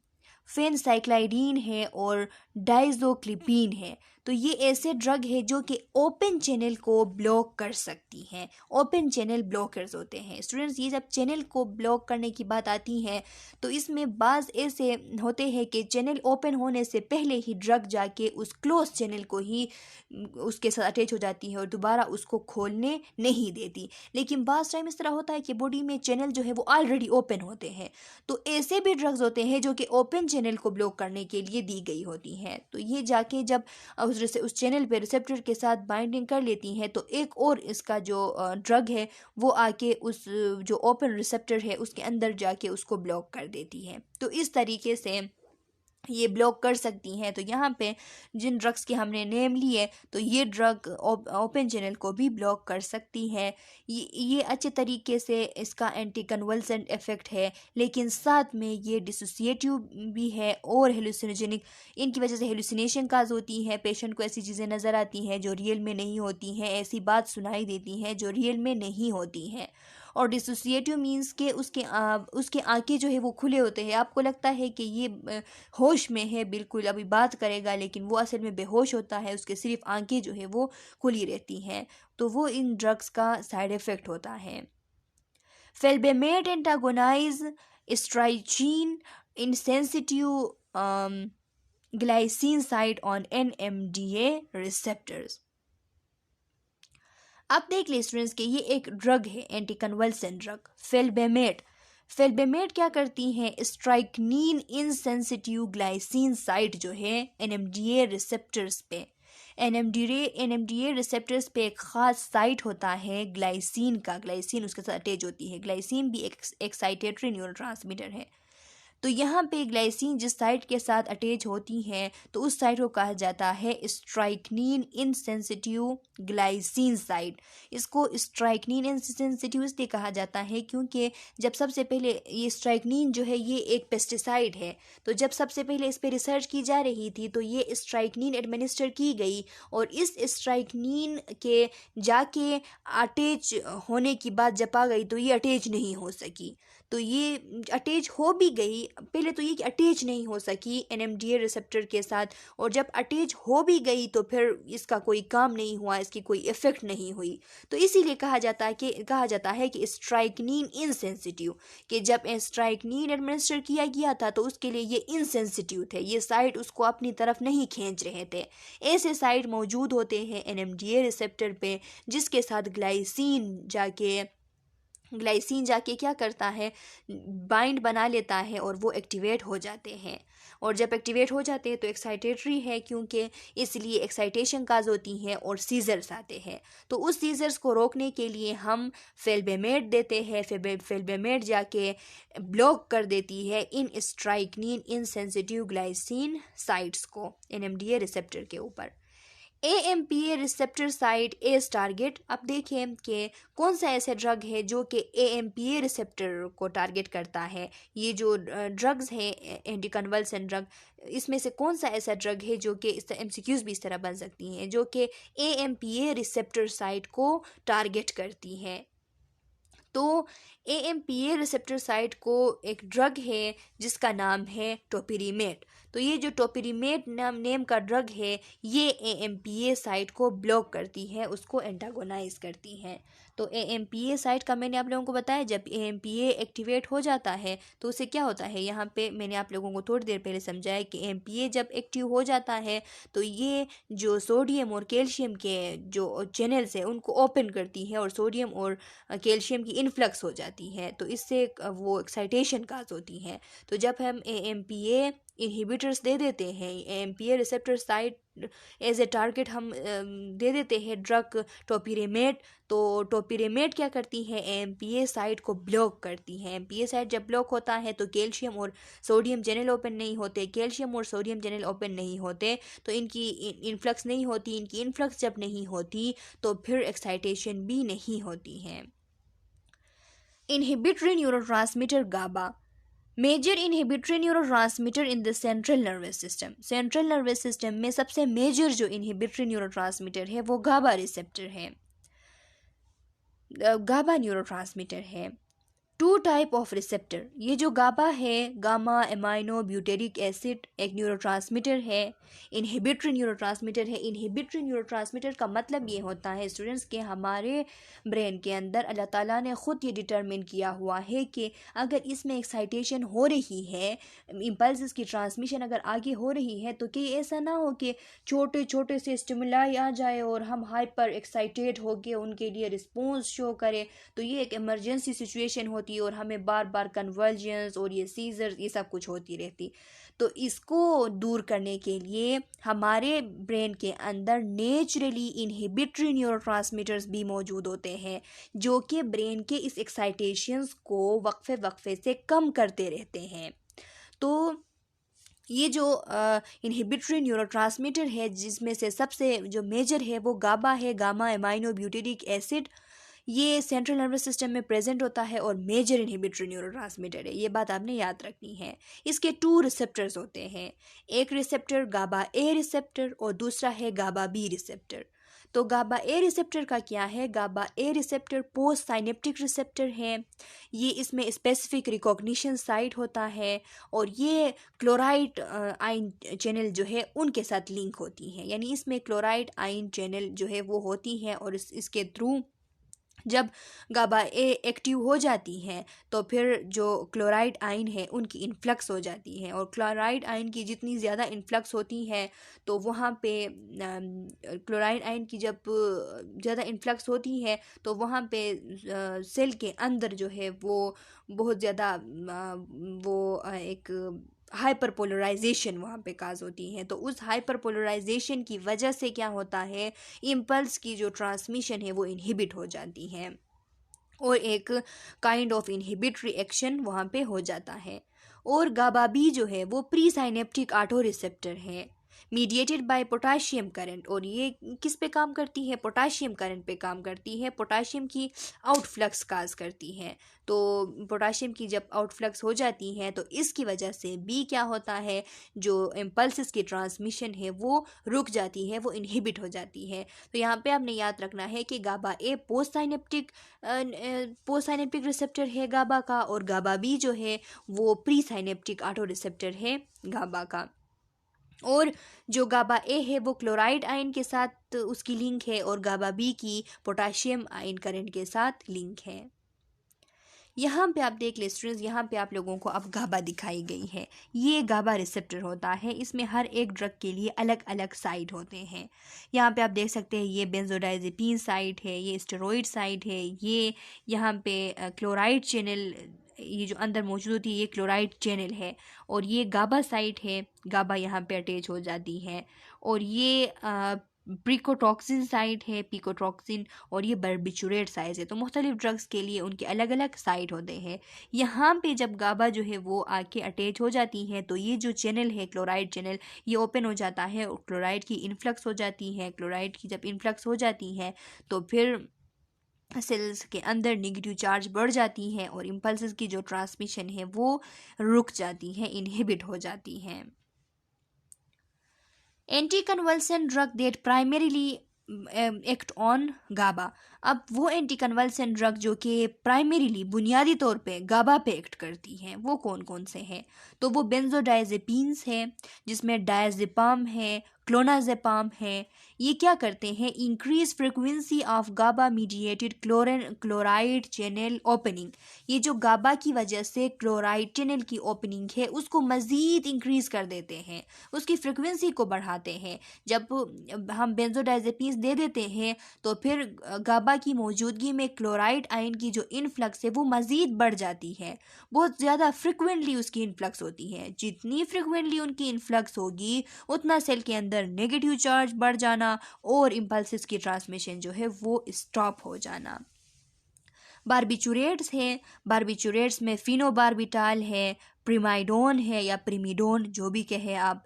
फेनसाइक्लाइडीन है और डाइजोक्लिपिन है, तो ये ऐसे ड्रग है जो कि ओपन चैनल को ब्लॉक कर सकती हैं, ओपन चैनल ब्लॉकर्स होते हैं। स्टूडेंट्स, ये जब चैनल को ब्लॉक करने की बात आती है तो इसमें बाज़ ऐसे होते हैं कि चैनल ओपन होने से पहले ही ड्रग जाके उस क्लोज चैनल को ही उसके साथ अटैच हो जाती है और दोबारा उसको खोलने नहीं देती, लेकिन बाज़ टाइम इस तरह होता है कि बॉडी में चैनल जो है वो ऑलरेडी ओपन होते हैं, तो ऐसे भी ड्रग्स होते हैं जो कि ओपन चैनल को ब्लॉक करने के लिए दी गई होती हैं। तो ये जाके जब उस चैनल पे रिसेप्टर के साथ बाइंडिंग कर लेती हैं तो एक और इसका जो ड्रग है वो आके उस जो ओपन रिसेप्टर है उसके अंदर जाके उसको ब्लॉक कर देती है। तो इस तरीके से ये ब्लॉक कर सकती हैं। तो यहाँ पे जिन ड्रग्स के हमने नेम लिए तो ये ड्रग ओपन चैनल को भी ब्लॉक कर सकती है। ये अच्छे तरीके से इसका एंटी कन्वल्सेंट इफेक्ट है, लेकिन साथ में ये डिसोसिएटिव भी है और हेलुसिनोजेनिक। इनकी वजह से हेलुसिनेशन काज होती है, पेशेंट को ऐसी चीज़ें नज़र आती हैं जो रियल में नहीं होती हैं, ऐसी बात सुनाई देती हैं जो रियल में नहीं होती हैं। और डिसोसिएटिव मीन्स के उसके आंखें जो है वो खुले होते हैं, आपको लगता है कि ये होश में है, बिल्कुल अभी बात करेगा, लेकिन वो असल में बेहोश होता है, उसके सिर्फ आंखें जो है वो खुली रहती हैं। तो वो इन ड्रग्स का साइड इफ़ेक्ट होता है। फेल्बेमेट antagonise स्ट्राइचीन insensitive glycine site on NMDA receptors। अब देख ले स्टूडेंट्स कि ये एक ड्रग है, एंटी कन्वल्सेंट ड्रग फेल्बेमेट। फेल्बेमेट क्या करती हैं, स्ट्राइकनीन इनसेंसिटिव ग्लाइसिन साइट जो है एनएमडीए रिसेप्टर्स पे, एनएमडीए रिसेप्टर्स पे एक ख़ास साइट होता है ग्लाइसिन का, ग्लाइसिन उसके साथ अटैच होती है। ग्लाइसिन भी एक एक्साइटेटरी न्यूरोट्रांसमीटर है। तो यहाँ पे ग्लाइसिन जिस साइट के साथ अटैच होती हैं तो उस साइट को कहा जाता है स्ट्राइकनीन इनसेंसिटिव ग्लाइसिन साइट। इसको स्ट्राइकनीन इनसेंसिटिव इसलिए कहा जाता है क्योंकि जब सबसे पहले ये स्ट्राइकनीन जो है ये एक पेस्टिसाइड है, तो जब सबसे पहले इस पर रिसर्च की जा रही थी तो ये स्ट्राइकनीन एडमिनिस्टर की गई, और इस स्ट्राइकनीन के जाके अटैच होने की बात जब आ गई तो ये अटैच नहीं हो सकी। तो ये अटैच हो भी गई, पहले तो ये कि अटैच नहीं हो सकी एनएमडीए रिसेप्टर के साथ, और जब अटैच हो भी गई तो फिर इसका कोई काम नहीं हुआ, इसकी कोई इफ़ेक्ट नहीं हुई। तो इसीलिए कहा जाता है कि स्ट्राइकनीन इनसेंसिटिव, कि जब स्ट्राइकनीन एडमिनिस्टर किया गया था तो उसके लिए ये इनसेंसिटिव थे, ये साइट उसको अपनी तरफ नहीं खींच रहे थे। ऐसे साइट मौजूद होते हैं एनएमडीए रिसेप्टर पे जिसके साथ ग्लाइसिन जाके क्या करता है, बाइंड बना लेता है और वो एक्टिवेट हो जाते हैं। और जब एक्टिवेट हो जाते हैं तो एक्साइटेटरी है, क्योंकि इसलिए एक्साइटेशन काज होती हैं और सीजर्स आते हैं। तो उस सीजर्स को रोकने के लिए हम फेल्बेमेट देते हैं। फेल्बेमेट जाके ब्लॉक कर देती है in strychnine insensitive glycine sites को एनएमडीए रिसेप्टर के ऊपर। AMPA receptor site as target. अब देखें कि कौन सा ऐसा ड्रग है जो कि AMPA रिसेप्टर को टारगेट करता है। ये जो ड्रग्स हैं एंटी कन्वल्सेंट ड्रग, इसमें से कौन सा ऐसा ड्रग है जो कि इस MCQs भी इस तरह बन सकती हैं, जो कि AMPA रिसेप्टर साइट को टारगेट करती हैं। तो AMPA रिसेप्टर साइट को एक ड्रग है जिसका नाम है टोपिरीमेट। तो ये जो टोपिरीमेट नेम का ड्रग है ये AMPA साइट को ब्लॉक करती है, उसको एंटागोनाइज करती है। तो AMPA साइट का मैंने आप लोगों को बताया, जब AMPA एक्टिवेट हो जाता है तो उससे क्या होता है, यहाँ पे मैंने आप लोगों को थोड़ी देर पहले समझाया कि AMPA जब एक्टिव हो जाता है तो ये जो सोडियम और कैल्शियम के जो चैनल्स हैं उनको ओपन करती है और सोडियम और कैल्शियम की इन्फ्लक्स हो जाती है, तो इससे वो एक्साइटेशन काज होती है। तो जब हम AMPA इनहिबिटर्स दे देते हैं, AMPA receptor site as a target हम दे देते हैं ड्रग टोपिरेमेट, तो टोपिरेमेट क्या करती है, AMPA साइट को ब्लॉक करती है। AMPA साइट जब ब्लॉक होता है तो कैल्शियम और सोडियम चैनल ओपन नहीं होते, कैल्शियम और सोडियम चैनल ओपन नहीं होते तो इनकी इन्फ्लक्स नहीं होती, इनकी इन्फ्लक्स जब नहीं होती तो फिर एक्साइटेशन भी नहीं होती है। Inhibitory neurotransmitter GABA, major inhibitory neurotransmitter in the central nervous system. Central nervous system में सबसे मेजर जो इनहिबिटरी न्यूरोट्रांसमीटर है वो GABA रिसेप्टर है, GABA न्यूरोट्रांसमीटर है। टू टाइप ऑफ रिसेप्टर, ये जो गाबा है गामा एमाइनो ब्यूटेरिक एसिड एक न्यूरोट्रांसमीटर है, इनहिबिटरी न्यूरोट्रांसमीटर है। इनहिबिटरी न्यूरोट्रांसमीटर का मतलब ये होता है स्टूडेंट्स के हमारे ब्रेन के अंदर अल्लाह ताला ने ख़ुद ये डिटरमिन किया हुआ है कि अगर इसमें एक्साइटेशन हो रही है, इम्पल्स की ट्रांसमिशन अगर आगे हो रही है, तो कि ऐसा ना हो कि छोटे छोटे से स्टिमुलाई आ जाए और हम हाइपर एक्साइटेड होकर उनके लिए रिस्पॉन्स शो करें, तो ये एक इमरजेंसी सिचुएशन होती और हमें बार बार कन्वर्जेंस और ये सीजर ये सब कुछ होती रहती। तो इसको दूर करने के लिए हमारे ब्रेन के अंदर नेचुरली इनहिबिटरी न्यूरोट्रांसमीटर्स भी मौजूद होते हैं जो कि ब्रेन के इस एक्साइटेशंस को वक्फे वक्फे से कम करते रहते हैं। तो ये जो इनहिबिटरी न्यूरोट्रांसमीटर है, जिसमें से सबसे जो मेजर है वो गाबा है, गामा एमाइनो ब्यूटेरिक एसिड। ये सेंट्रल नर्वस सिस्टम में प्रेजेंट होता है और मेजर इनहिबिटरी न्यूरोट्रांसमीटर है, ये बात आपने याद रखनी है। इसके 2 रिसेप्टर्स होते हैं, एक रिसेप्टर गाबा ए रिसेप्टर और दूसरा है गाबा बी रिसेप्टर। तो गाबा ए रिसेप्टर का क्या है? गाबा ए रिसेप्टर पोस्ट साइनेप्टिक रिसेप्टर है। ये इसमें स्पेसिफिक रिकॉग्निशन साइट होता है और ये क्लोराइड आयन चैनल जो है उनके साथ लिंक होती है, यानी इसमें क्लोराइड आयन चैनल जो है वो होती है और इसके थ्रू जब गाबा ए एक्टिव हो जाती हैं तो फिर जो क्लोराइड आयन है उनकी इन्फ्लक्स हो जाती है, और क्लोराइड आयन की जितनी ज़्यादा इन्फ्लक्स होती है तो वहाँ पे क्लोराइड आयन की जब ज़्यादा इन्फ्लक्स होती है तो वहाँ पे सेल के अंदर जो है वो बहुत ज़्यादा एक हाइपर पोलराइजेशन वहाँ पे काज होती है। तो उस हाइपर पोलराइजेशन की वजह से क्या होता है, इम्पल्स की जो ट्रांसमिशन है वो इनहिबिट हो जाती है और एक काइंड ऑफ इनहिबिटरी एक्शन वहाँ पे हो जाता है। और गाबा बी जो है वो प्री साइनेप्टिक ऑटो रिसेप्टर है, मीडिएटेड बाय पोटाशियम करंट। और ये किस पे काम करती है? पोटाशियम करंट पे काम करती है, पोटाशियम की आउटफ्लक्स काज करती है। तो पोटाशियम की जब आउटफ्लक्स हो जाती है तो इसकी वजह से बी क्या होता है, जो इम्पल्सिस की ट्रांसमिशन है वो रुक जाती है, वो इनहिबिट हो जाती है। तो यहाँ पे आपने याद रखना है कि गाबा ए पोस्ट साइनेप्टिक रिसेप्टर है गाबा का, और गाबा बी जो है वो प्री साइनेप्टिक ऑटो रिसेप्टर है गाबा का। और जो गाबा ए है वो क्लोराइड आयन के साथ उसकी लिंक है और गाबा बी की पोटाशियम आयन करंट के साथ लिंक है। यहाँ पे आप देख ले स्टूडेंट्स, यहाँ पे आप लोगों को अब गाबा दिखाई गई है। ये गाबा रिसेप्टर होता है, इसमें हर एक ड्रग के लिए अलग अलग साइट होते हैं। यहाँ पे आप देख सकते हैं ये बेंजोडाइजेपीन साइट है, ये स्टेरॉइड साइट है, ये यहाँ पे क्लोराइड चैनल, ये जो अंदर मौजूद होती है ये क्लोराइड चैनल है, और ये गाबा साइट है, गाबा यहाँ पे अटैच हो जाती है। और ये प्रिकोटॉक्सिन साइट है, पिकोटॉक्सिन, और ये बार्बिचुरेट साइट है। तो मुख्तलिफ ड्रग्स के लिए उनके अलग अलग साइट होते हैं। यहाँ पे जब गाबा जो है वो आके अटैच हो जाती है तो ये जो चैनल है क्लोराइड चैनल, ये ओपन हो जाता है और क्लोराइड की इन्फ्लक्स हो जाती है। क्लोराइड की जब इन्फ्लक्स हो जाती है तो फिर सेल्स के अंदर नेगेटिव चार्ज बढ़ जाती है और इम्पल्सेस की जो ट्रांसमिशन है वो रुक जाती है, इनहिबिट हो जाती है। Anti convulsion drug that primarily act on GABA. अब वो एंटी कन्वल्सन ड्रग जो कि प्राइमरीली बुनियादी तौर पे गाबा पे एक्ट करती हैं वो कौन कौन से हैं? तो वो बेंजोडाइजेपीन्स हैं, जिसमें डायजेपाम है, क्लोनाजेपाम है। ये क्या करते हैं? Increase frequency of GABA mediated chloride channel opening. ये जो गाबा की वजह से क्लोराइड चैनल की ओपनिंग है उसको मज़ीद इंक्रीज कर देते हैं, उसकी फ्रिक्वेंसी को बढ़ाते हैं। जब हम बेंजोडाइजेपीन्स दे देते हैं तो फिर गाबा की मौजूदगी में क्लोराइड आयन की जो इनफ्लक्स है वो मज़ीद बढ़ जाती है, बहुत ज़्यादा फ्रिक्वेंटली उसकी इनफ्लक्स होती है। जितनी फ्रिक्वेंटली उनकी इनफ्लक्स होगी उतना सेल के अंदर नेगेटिव चार्ज बढ़ जाना और इम्पल्सिस की ट्रांसमिशन जो है वो स्टॉप हो जाना। बार्बिचुरेट्स हैं, बार्बिचुरेट्स में फिनोबार्बिटाल है, प्रिमाइडोन है या प्रिमिडोन जो भी कहे आप।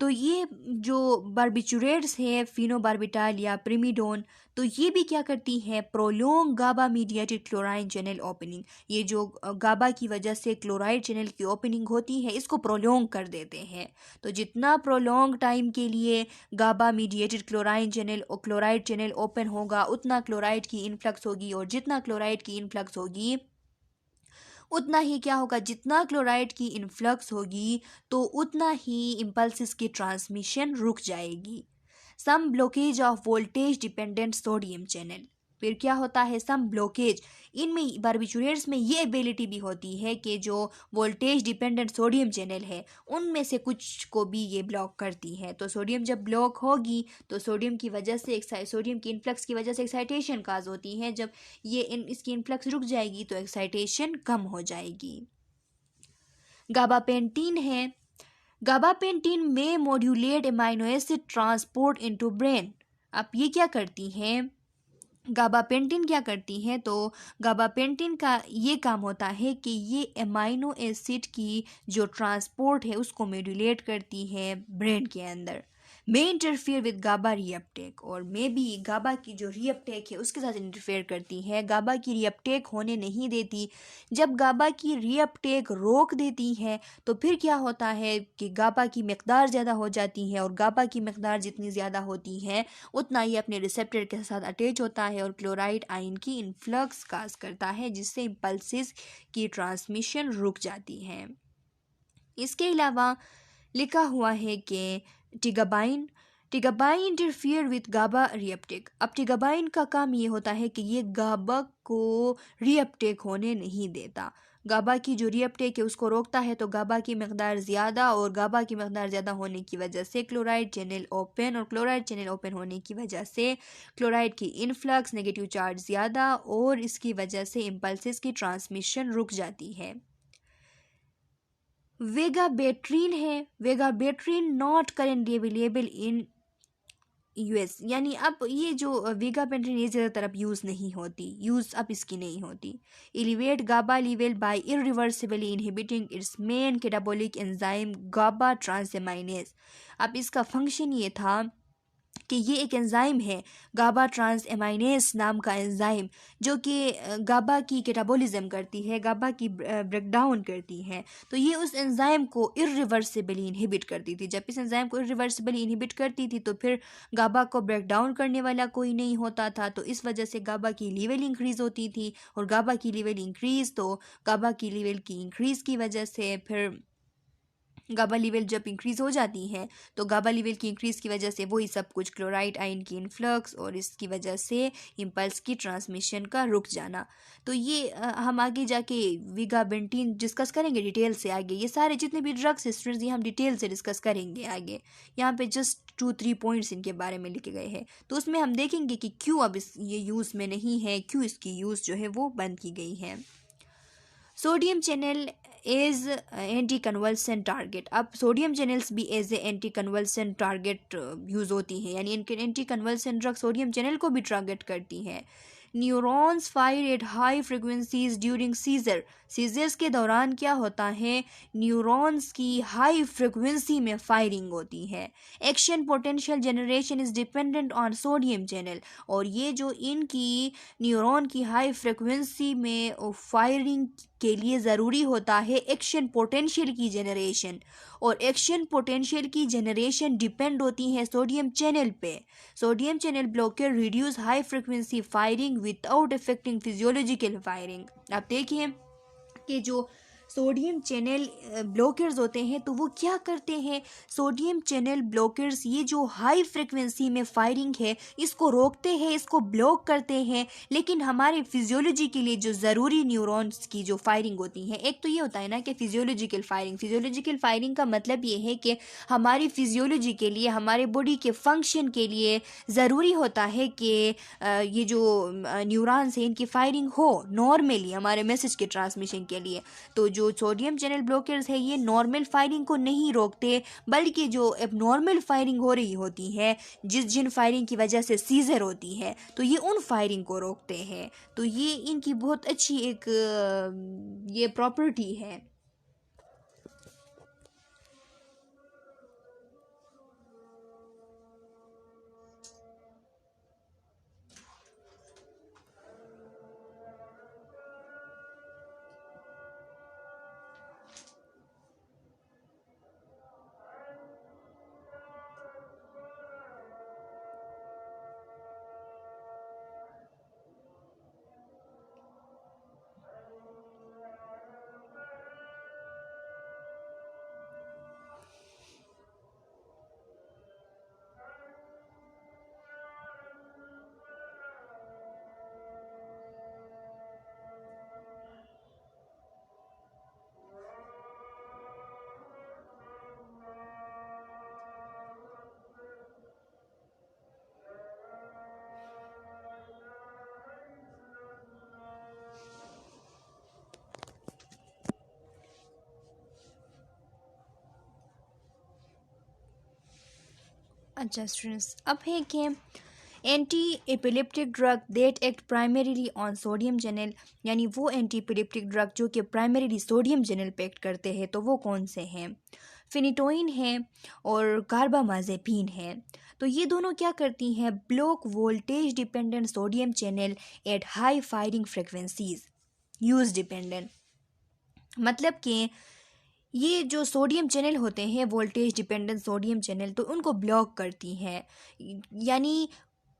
तो ये जो बार्बिचुरेट्स है, फिनोबार्बिटाल या प्रिमिडोन, तो ये भी क्या करती हैं? प्रोलोंग गाबा मीडिएटेड क्लोराइड चैनल ओपनिंग। ये जो गाबा की वजह से क्लोराइड चैनल की ओपनिंग होती है इसको प्रोलोंग कर देते हैं। तो जितना प्रोलोंग टाइम के लिए गाबा मीडिएटेड क्लोराइड चैनल ओपन होगा उतना क्लोराइड की इन्फ्लक्स होगी, और जितना क्लोराइड की इन्फ्लक्स होगी उतना ही क्या होगा, जितना क्लोराइड की इन्फ्लक्स होगी तो उतना ही इम्पल्सिस की ट्रांसमिशन रुक जाएगी। Some blockage of voltage dependent sodium channel. फिर क्या होता है? सम ब्लॉकेज, इनमें बार्बिचुरेट्स में ये एबिलिटी भी होती है कि जो वोल्टेज डिपेंडेंट सोडियम चैनल है उनमें से कुछ को भी ये ब्लॉक करती है। तो सोडियम जब ब्लॉक होगी तो सोडियम की वजह से सोडियम की इन्फ्लक्स की वजह से एक्साइटेशन काज होती है। जब ये इसकी इन्फ्लक्स रुक जाएगी तो एक्साइटेशन कम हो जाएगी। गाबापेंटीन है, गाबापेंटीन में modulate amino acid transport into brain. अब ये क्या करती हैं? गाबापेंटिन क्या करती है, तो गाबापेंटिन का ये काम होता है कि ये एमाइनो एसिड की जो ट्रांसपोर्ट है उसको मॉड्यूलेट करती है ब्रेन के अंदर। मे इंटरफेयर विद गाबा रीअपटेक, और मे बी गाबा की जो रीअपटेक है उसके साथ इंटरफेयर करती है, गाबा की रीअपटेक होने नहीं देती। जब गाबा की रीअपटेक रोक देती है तो फिर क्या होता है कि गाबा की मकदार ज़्यादा हो जाती है, और गाबा की मकदार जितनी ज़्यादा होती है उतना ही अपने रिसेप्टर के साथ अटैच होता है और क्लोराइड आयन की इन्फ्लक्स काज करता है, जिससे इम्पल्सिस की ट्रांसमिशन रुक जाती है। इसके अलावा लिखा हुआ है कि टिगाबाइन टिगाबाइन इंटरफियर विद गाबा रीअपटेक। अब टिगाबाइन का काम ये होता है कि ये गाबा को रीअपटेक होने नहीं देता, गाबा की जो रीअपटेक है उसको रोकता है। तो गाबा की मकदार ज़्यादा, और गाबा की मकदार ज़्यादा होने की वजह से क्लोराइड चैनल ओपन, और क्लोराइड चैनल ओपन होने की वजह से क्लोराइड की इनफ्लक्स, नेगेटिव चार्ज ज़्यादा, और इसकी वजह से इम्पल्सिस की ट्रांसमिशन रुक जाती है। वेगाबेट्रिन है, vigabatrin not currently available in US, यानी अब ये जो वेगाबेट्रिन ये ज़्यादातर अब यूज़ अब इसकी नहीं होती। Elevate GABA level by irreversibly inhibiting its main catabolic enzyme GABA transaminase. अब इसका फंक्शन ये था कि ये एक एंजाइम है, गाबा ट्रांस एमाइनेस नाम का एंजाइम, जो कि गाबा की कैटाबॉलिज्म करती है, गाबा की ब्रेकडाउन करती है। तो ये उस एंजाइम को इरिवर्सिबली इनहिबिट करती थी। जब इस एंजाइम को इरिवर्सिबली इनहिबिट करती थी तो फिर गाबा को ब्रेकडाउन करने वाला कोई नहीं होता था, तो इस वजह से गाबा की लेवल इंक्रीज़ होती थी, और गाबा की लेवल इंक्रीज़, तो गाबा की लेवल की इंक्रीज़ की वजह से फिर गाबा लेवल जब इंक्रीज़ हो जाती है तो गाबा लेवल की इंक्रीज़ की वजह से वही सब कुछ, क्लोराइड आयन की इन्फ्लक्स, और इसकी वजह से इम्पल्स की ट्रांसमिशन का रुक जाना। तो ये हम आगे जाके विगाबेंटीन डिस्कस करेंगे डिटेल से आगे। ये सारे जितने भी ड्रग्स स्टूडेंट्स ये हम डिटेल से डिस्कस करेंगे आगे। यहाँ पे जस्ट 2-3 पॉइंट्स इनके बारे में लिखे गए हैं, तो उसमें हम देखेंगे कि क्यों अब ये यूज़ में नहीं है, क्यों इसकी यूज़ जो है वो बंद की गई है। Sodium channel as anti convulsion target. अब सोडियम चैनल्स भी as a anti convulsion target use होती हैं, यानी इनके anti convulsion drug sodium channel को भी टारगेट करती हैं। Neurons fire at high frequencies during seizure. Seizures के दौरान क्या होता है, न्यूरॉन्स की हाई फ्रिक्वेंसी में फायरिंग होती है। Action potential generation is dependent on sodium channel, और ये जो इनकी न्यूरॉन की हाई फ्रिक्वेंसी में फायरिंग के लिए ज़रूरी होता है एक्शन पोटेंशियल की जनरेशन, और एक्शन पोटेंशियल की जनरेशन डिपेंड होती है सोडियम चैनल पे। Sodium channel blocker reduce high frequency firing without affecting physiological firing. आप देखिए कि जो सोडियम चैनल ब्लॉकर्स होते हैं तो वो क्या करते हैं, सोडियम चैनल ब्लॉकर्स ये जो हाई फ्रिक्वेंसी में फायरिंग है इसको रोकते हैं, इसको ब्लॉक करते हैं, लेकिन हमारे फिजियोलॉजी के लिए जो ज़रूरी न्यूरॉन्स की जो फायरिंग होती है, एक तो ये होता है ना कि फिजियोलॉजिकल फायरिंग का मतलब ये है कि हमारी फिजियोलॉजी के लिए, हमारे बॉडी के फंक्शन के लिए ज़रूरी होता है कि ये जो न्यूरॉन्स हैं इनकी फायरिंग हो नॉर्मली हमारे मैसेज के ट्रांसमिशन के लिए। तो जो सोडियम चैनल ब्लॉकर्स है ये नॉर्मल फायरिंग को नहीं रोकते, बल्कि जो एबनॉर्मल फायरिंग हो रही होती है, जिन फायरिंग की वजह से सीजर होती है, तो ये उन फायरिंग को रोकते हैं। तो ये इनकी बहुत अच्छी एक ये प्रॉपर्टी है। अच्छा स्टूडेंट्स, अब है कि anti epileptic drug that act primarily on sodium channel, यानी वो एंटी एपिलेप्टिक ड्रग जो कि प्राइमरीली सोडियम चैनल पे एक्ट करते हैं, तो वो कौन से हैं? फिनिटोइन है और कार्बामाजेपिन है। तो ये दोनों क्या करती हैं? Block voltage dependent sodium channel at high firing frequencies. Use dependent मतलब कि ये जो सोडियम चैनल होते हैं, वोल्टेज डिपेंडेंट सोडियम चैनल, तो उनको ब्लॉक करती हैं, यानी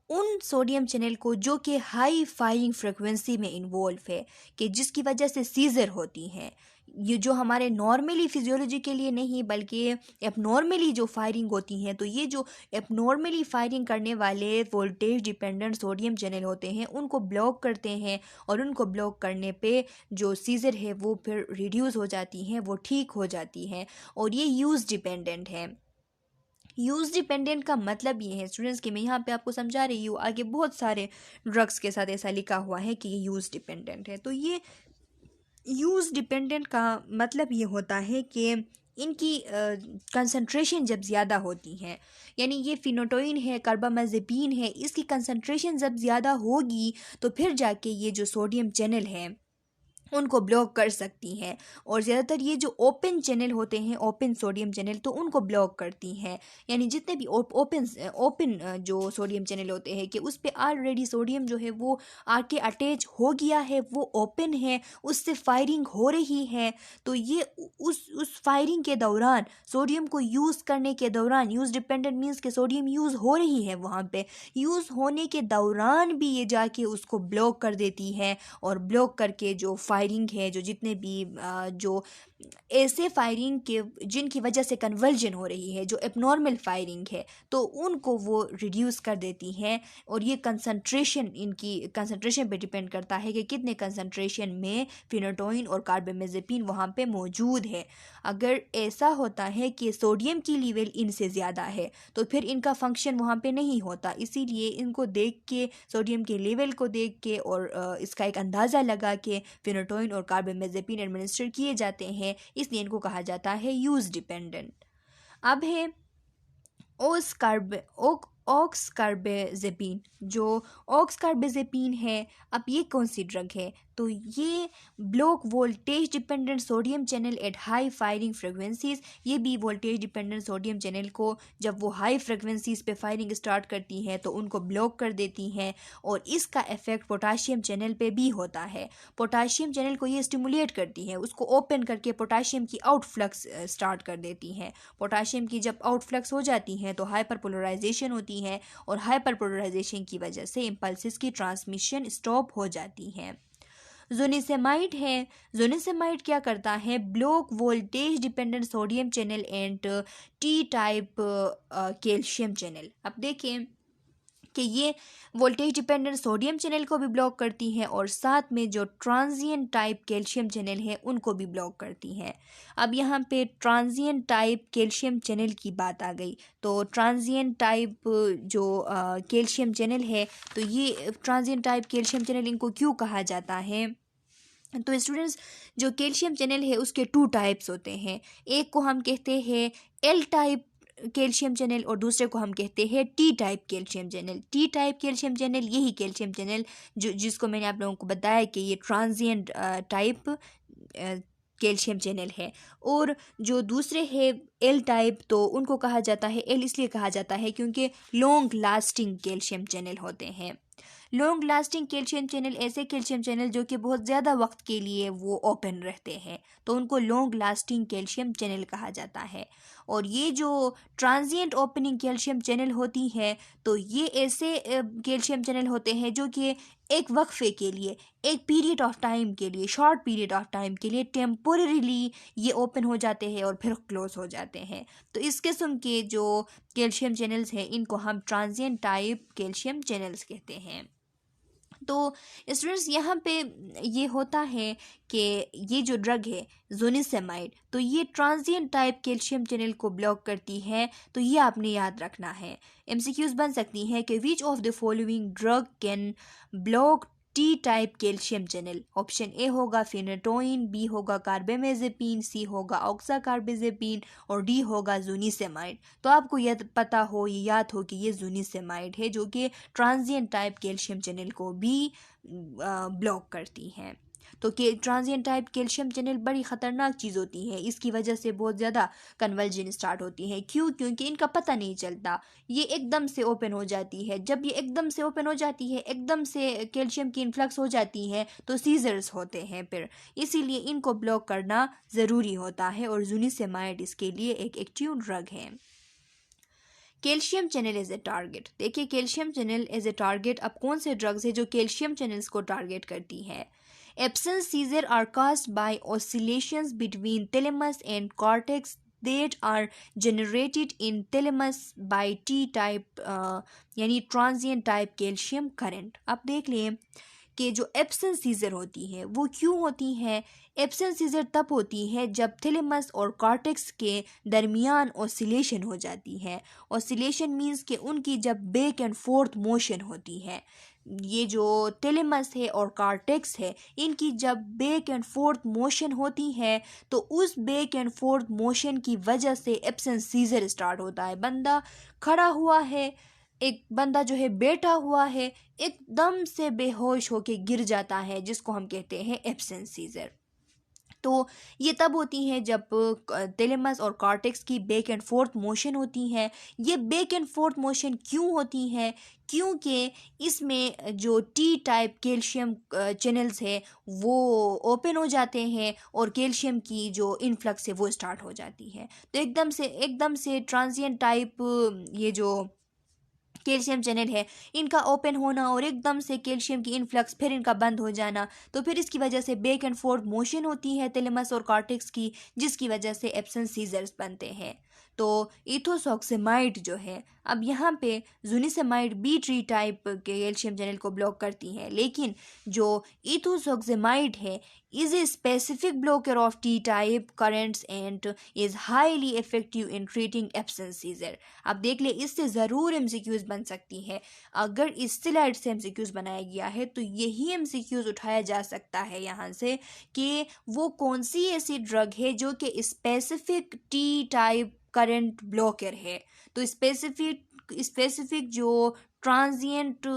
उन सोडियम चैनल को जो कि हाई फायरिंग फ्रिक्वेंसी में इन्वॉल्व है, कि जिसकी वजह से सीजर होती हैं। ये जो हमारे नॉर्मली फिजियोलॉजी के लिए नहीं बल्कि एबनॉर्मली जो फायरिंग होती हैं, तो ये जो एबनॉर्मली फायरिंग करने वाले वोल्टेज डिपेंडेंट सोडियम चैनल होते हैं उनको ब्लॉक करते हैं, और उनको ब्लॉक करने पे जो सीजर है वो फिर रिड्यूस हो जाती हैं, वो ठीक हो जाती हैं। और ये यूज़ डिपेंडेंट है। यूज़ डिपेंडेंट का मतलब ये है स्टूडेंट्स कि मैं यहाँ पे आपको समझा रही हूँ, आगे बहुत सारे ड्रग्स के साथ ऐसा लिखा हुआ है कि ये यूज़ डिपेंडेंट है। तो ये यूज़ डिपेंडेंट का मतलब ये होता है कि इनकी कंसंट्रेशन जब ज़्यादा होती हैं, यानी ये फिनोटोइन है, कार्बामाजेपिन है, इसकी कंसंट्रेशन जब ज़्यादा होगी तो फिर जाके ये जो सोडियम चैनल है उनको ब्लॉक कर सकती हैं। और ज़्यादातर ये जो ओपन चैनल होते हैं, ओपन सोडियम चैनल, तो उनको ब्लॉक करती हैं। यानी जितने भी ओपन जो सोडियम चैनल होते हैं कि उस पर ऑलरेडी सोडियम जो है वो आके अटैच हो गया है, वो ओपन है, उससे फायरिंग हो रही है, तो ये उस फायरिंग के दौरान, सोडियम को यूज़ करने के दौरान, यूज़ डिपेंडेंट मीन्स के सोडियम यूज़ हो रही है वहाँ पे, यूज़ होने के दौरान भी ये जाके उसको ब्लॉक कर देती है। और ब्लॉक करके जो फायरिंग है, जो जितने भी जो ऐसे फायरिंग के जिनकी वजह से कन्वर्जन हो रही है, जो एबनॉर्मल फायरिंग है, तो उनको वो रिड्यूस कर देती हैं। और ये कंसंट्रेशन, इनकी कंसंट्रेशन पे डिपेंड करता है कि कितने कंसंट्रेशन में फिनोटोइन और कार्बामेजेपिन वहाँ पे मौजूद है। अगर ऐसा होता है कि सोडियम की लेवल इनसे ज़्यादा है तो फिर इनका फंक्शन वहाँ पे नहीं होता। इसीलिए इनको देख के, सोडियम के लेवल को देख के और इसका एक अंदाज़ा लगा के फिनोटोइन और कार्बामेजेपिन एडमिनिस्टर किए जाते हैं, इसलिए इनको कहा जाता है यूज़ डिपेंडेंट। अब है ऑक्सकार्बेजेपिन। जो ऑक्सकार्बेजेपिन है, अब ये कौन सी ड्रग है? तो ये block voltage dependent sodium channel at high firing frequencies. ये भी वोल्टेज डिपेंडेंट सोडियम चैनल को जब वो हाई फ्रिक्वेंसीज पे फायरिंग स्टार्ट करती हैं तो उनको ब्लॉक कर देती हैं। और इसका इफेक्ट पोटाशियम चैनल पे भी होता है। पोटाशियम चैनल को ये स्टिमुलेट करती है, उसको ओपन करके पोटाशियम की आउटफ्लक्स स्टार्ट कर देती हैं। पोटाशियम की जब आउटफ्लक्स हो जाती हैं तो हाइपरपोलराइजेशन होती है, और हाइपरपोलराइजेशन की वजह से इम्पल्सिस की ट्रांसमिशन स्टॉप हो जाती है। जोनिसेमाइड है। जोनिसेमाइड क्या करता है? Block voltage dependent sodium channel and T type calcium channel. अब देखें कि ये वोल्टेज डिपेंडेंट सोडियम चैनल को भी ब्लॉक करती हैं, और साथ में जो ट्रांजिएंट टाइप कैल्शियम चैनल है उनको भी ब्लॉक करती हैं। अब यहाँ पे ट्रांजिएंट टाइप कैल्शियम चैनल की बात आ गई। तो ट्रांजिएंट टाइप जो कैल्शियम चैनल है, तो ये ट्रांजिएंट टाइप कैल्शियम चैनल इनको क्यों कहा जाता है? तो स्टूडेंट्स, जो कैल्शियम चैनल है उसके 2 टाइप्स होते हैं। एक को हम कहते हैं एल टाइप कैल्शियम चैनल, और दूसरे को हम कहते हैं T type calcium channel. T type calcium channel यही कैल्शियम चैनल जिसको मैंने आप लोगों को बताया कि ये ट्रांजिएंट टाइप कैल्शियम चैनल है। और जो दूसरे है एल टाइप, तो उनको कहा जाता है, एल इसलिए कहा जाता है क्योंकि लॉन्ग लास्टिंग कैल्शियम चैनल होते हैं। लॉन्ग लास्टिंग कैल्शियम चैनल ऐसे कैल्शियम चैनल जो कि बहुत ज़्यादा वक्त के लिए वो ओपन रहते हैं, तो उनको लॉन्ग लास्टिंग कैल्शियम चैनल कहा जाता है। और ये जो ट्रांजिएंट ओपनिंग कैल्शियम चैनल होती है, तो ये ऐसे कैल्शियम चैनल होते हैं जो कि एक वक्फे के लिए, एक पीरियड ऑफ टाइम के लिए, शॉर्ट पीरियड ऑफ टाइम के लिए टेम्पोररीली ये ओपन हो जाते हैं और फिर क्लोज हो जाते हैं। तो इस किस्म के जो कैल्शियम चैनल्स हैं इनको हम ट्रांजिएंट टाइप कैल्शियम चैनल्स कहते हैं। तो स्टूडेंट्स, यहाँ पे ये होता है कि ये जो ड्रग है जोनिसेमाइड, तो ये ट्रांजिएंट टाइप कैल्शियम चैनल को ब्लॉक करती है। तो ये आपने याद रखना है। एमसीक्यूज बन सकती हैं कि which of the following drug can block T type calcium channel? Option A होगा फिनेटोइन, बी होगा कार्बेमेजेपिन, सी होगा ऑक्साकार्बेजेपिन और डी होगा ज़ुनिसेमाइड। तो आपको यह पता हो, ये याद हो कि ये ज़ुनिसेमाइड है जो कि ट्रांजिएंट टाइप कैल्शियम चैनल को भी ब्लॉक करती हैं। तो कि ट्रांजिएंट टाइप कैल्शियम चैनल बड़ी ख़तरनाक चीज़ होती है, इसकी वजह से बहुत ज़्यादा कन्वर्जन स्टार्ट होती है। क्यों? क्योंकि इनका पता नहीं चलता, ये एकदम से ओपन हो जाती है। जब ये एकदम से ओपन हो जाती है, एकदम से कैल्शियम की इन्फ्लक्स हो जाती है, तो सीजर्स होते हैं फिर, इसीलिए इनको ब्लॉक करना ज़रूरी होता है और ज़ुनिसेमाइड इसके लिए एक एक्टिव ड्रग है। Calcium channel as a target. देखिए calcium channel as a target, अब कौन से ड्रग्स है जो कैल्शियम चैनल्स को टारगेट करती है? Absence seizure are caused by oscillations between thalamus and cortex that are generated in thalamus by T-type यानी ट्रांजिएंट टाइप कैल्शियम करंट। आप देख लें कि जो एब्सेंस सीजर होती है वो क्यों होती है? एब्सेंस सीजर तब होती है जब थैलेमस और कॉर्टेक्स के दरमियान ऑसिलेशन हो जाती है। ऑसिलेशन मीन्स कि उनकी जब बैक एंड फोर्थ मोशन होती है, ये जो थैलेमस है और कॉर्टेक्स है, इनकी जब बैक एंड फोर्थ मोशन होती है तो उस बैक एंड फोर्थ मोशन की वजह से एब्सेंस सीजर स्टार्ट होता है। बंदा खड़ा हुआ है, एक बंदा जो है बैठा हुआ है, एकदम से बेहोश होके गिर जाता है, जिसको हम कहते हैं एब्सेंस सीजर। तो ये तब होती है जब थैलेमस और कॉर्टेक्स की बैक एंड फोर्थ मोशन होती है। ये बैक एंड फोर्थ मोशन क्यों होती है? क्योंकि इसमें जो टी टाइप कैल्शियम चैनल्स है वो ओपन हो जाते हैं और कैल्शियम की जो इन्फ्लक्स है वो स्टार्ट हो जाती है। तो एकदम से ट्रांजिएंट टाइप ये जो कैल्शियम चैनल है, इनका ओपन होना और एकदम से कैल्शियम की इन्फ्लक्स फिर इनका बंद हो जाना, तो फिर इसकी वजह से बैक एंड फोर्थ मोशन होती है थैलेमस और कॉर्टेक्स की, जिसकी वजह से एब्सेंस सीजर्स बनते हैं। तो इथोसॉक्सेमाइड जो है, अब यहाँ पे ज़ुनिसेमाइड बी ट्री टाइप के कैल्शियम चैनल को ब्लॉक करती है, लेकिन जो इथोसॉक्सेमाइड है is a specific blocker of T-type currents and is highly effective in treating absence seizure। अब देख ले, इससे ज़रूर MCQs बन सकती है। अगर इस स्लाइड से MCQs बनाया गया है तो यही MCQs उठाया जा सकता है यहाँ से कि वो कौन सी ऐसी ड्रग है जो कि स्पेसिफिक T-type करंट ब्लॉकर है। तो स्पेसिफिक जो transient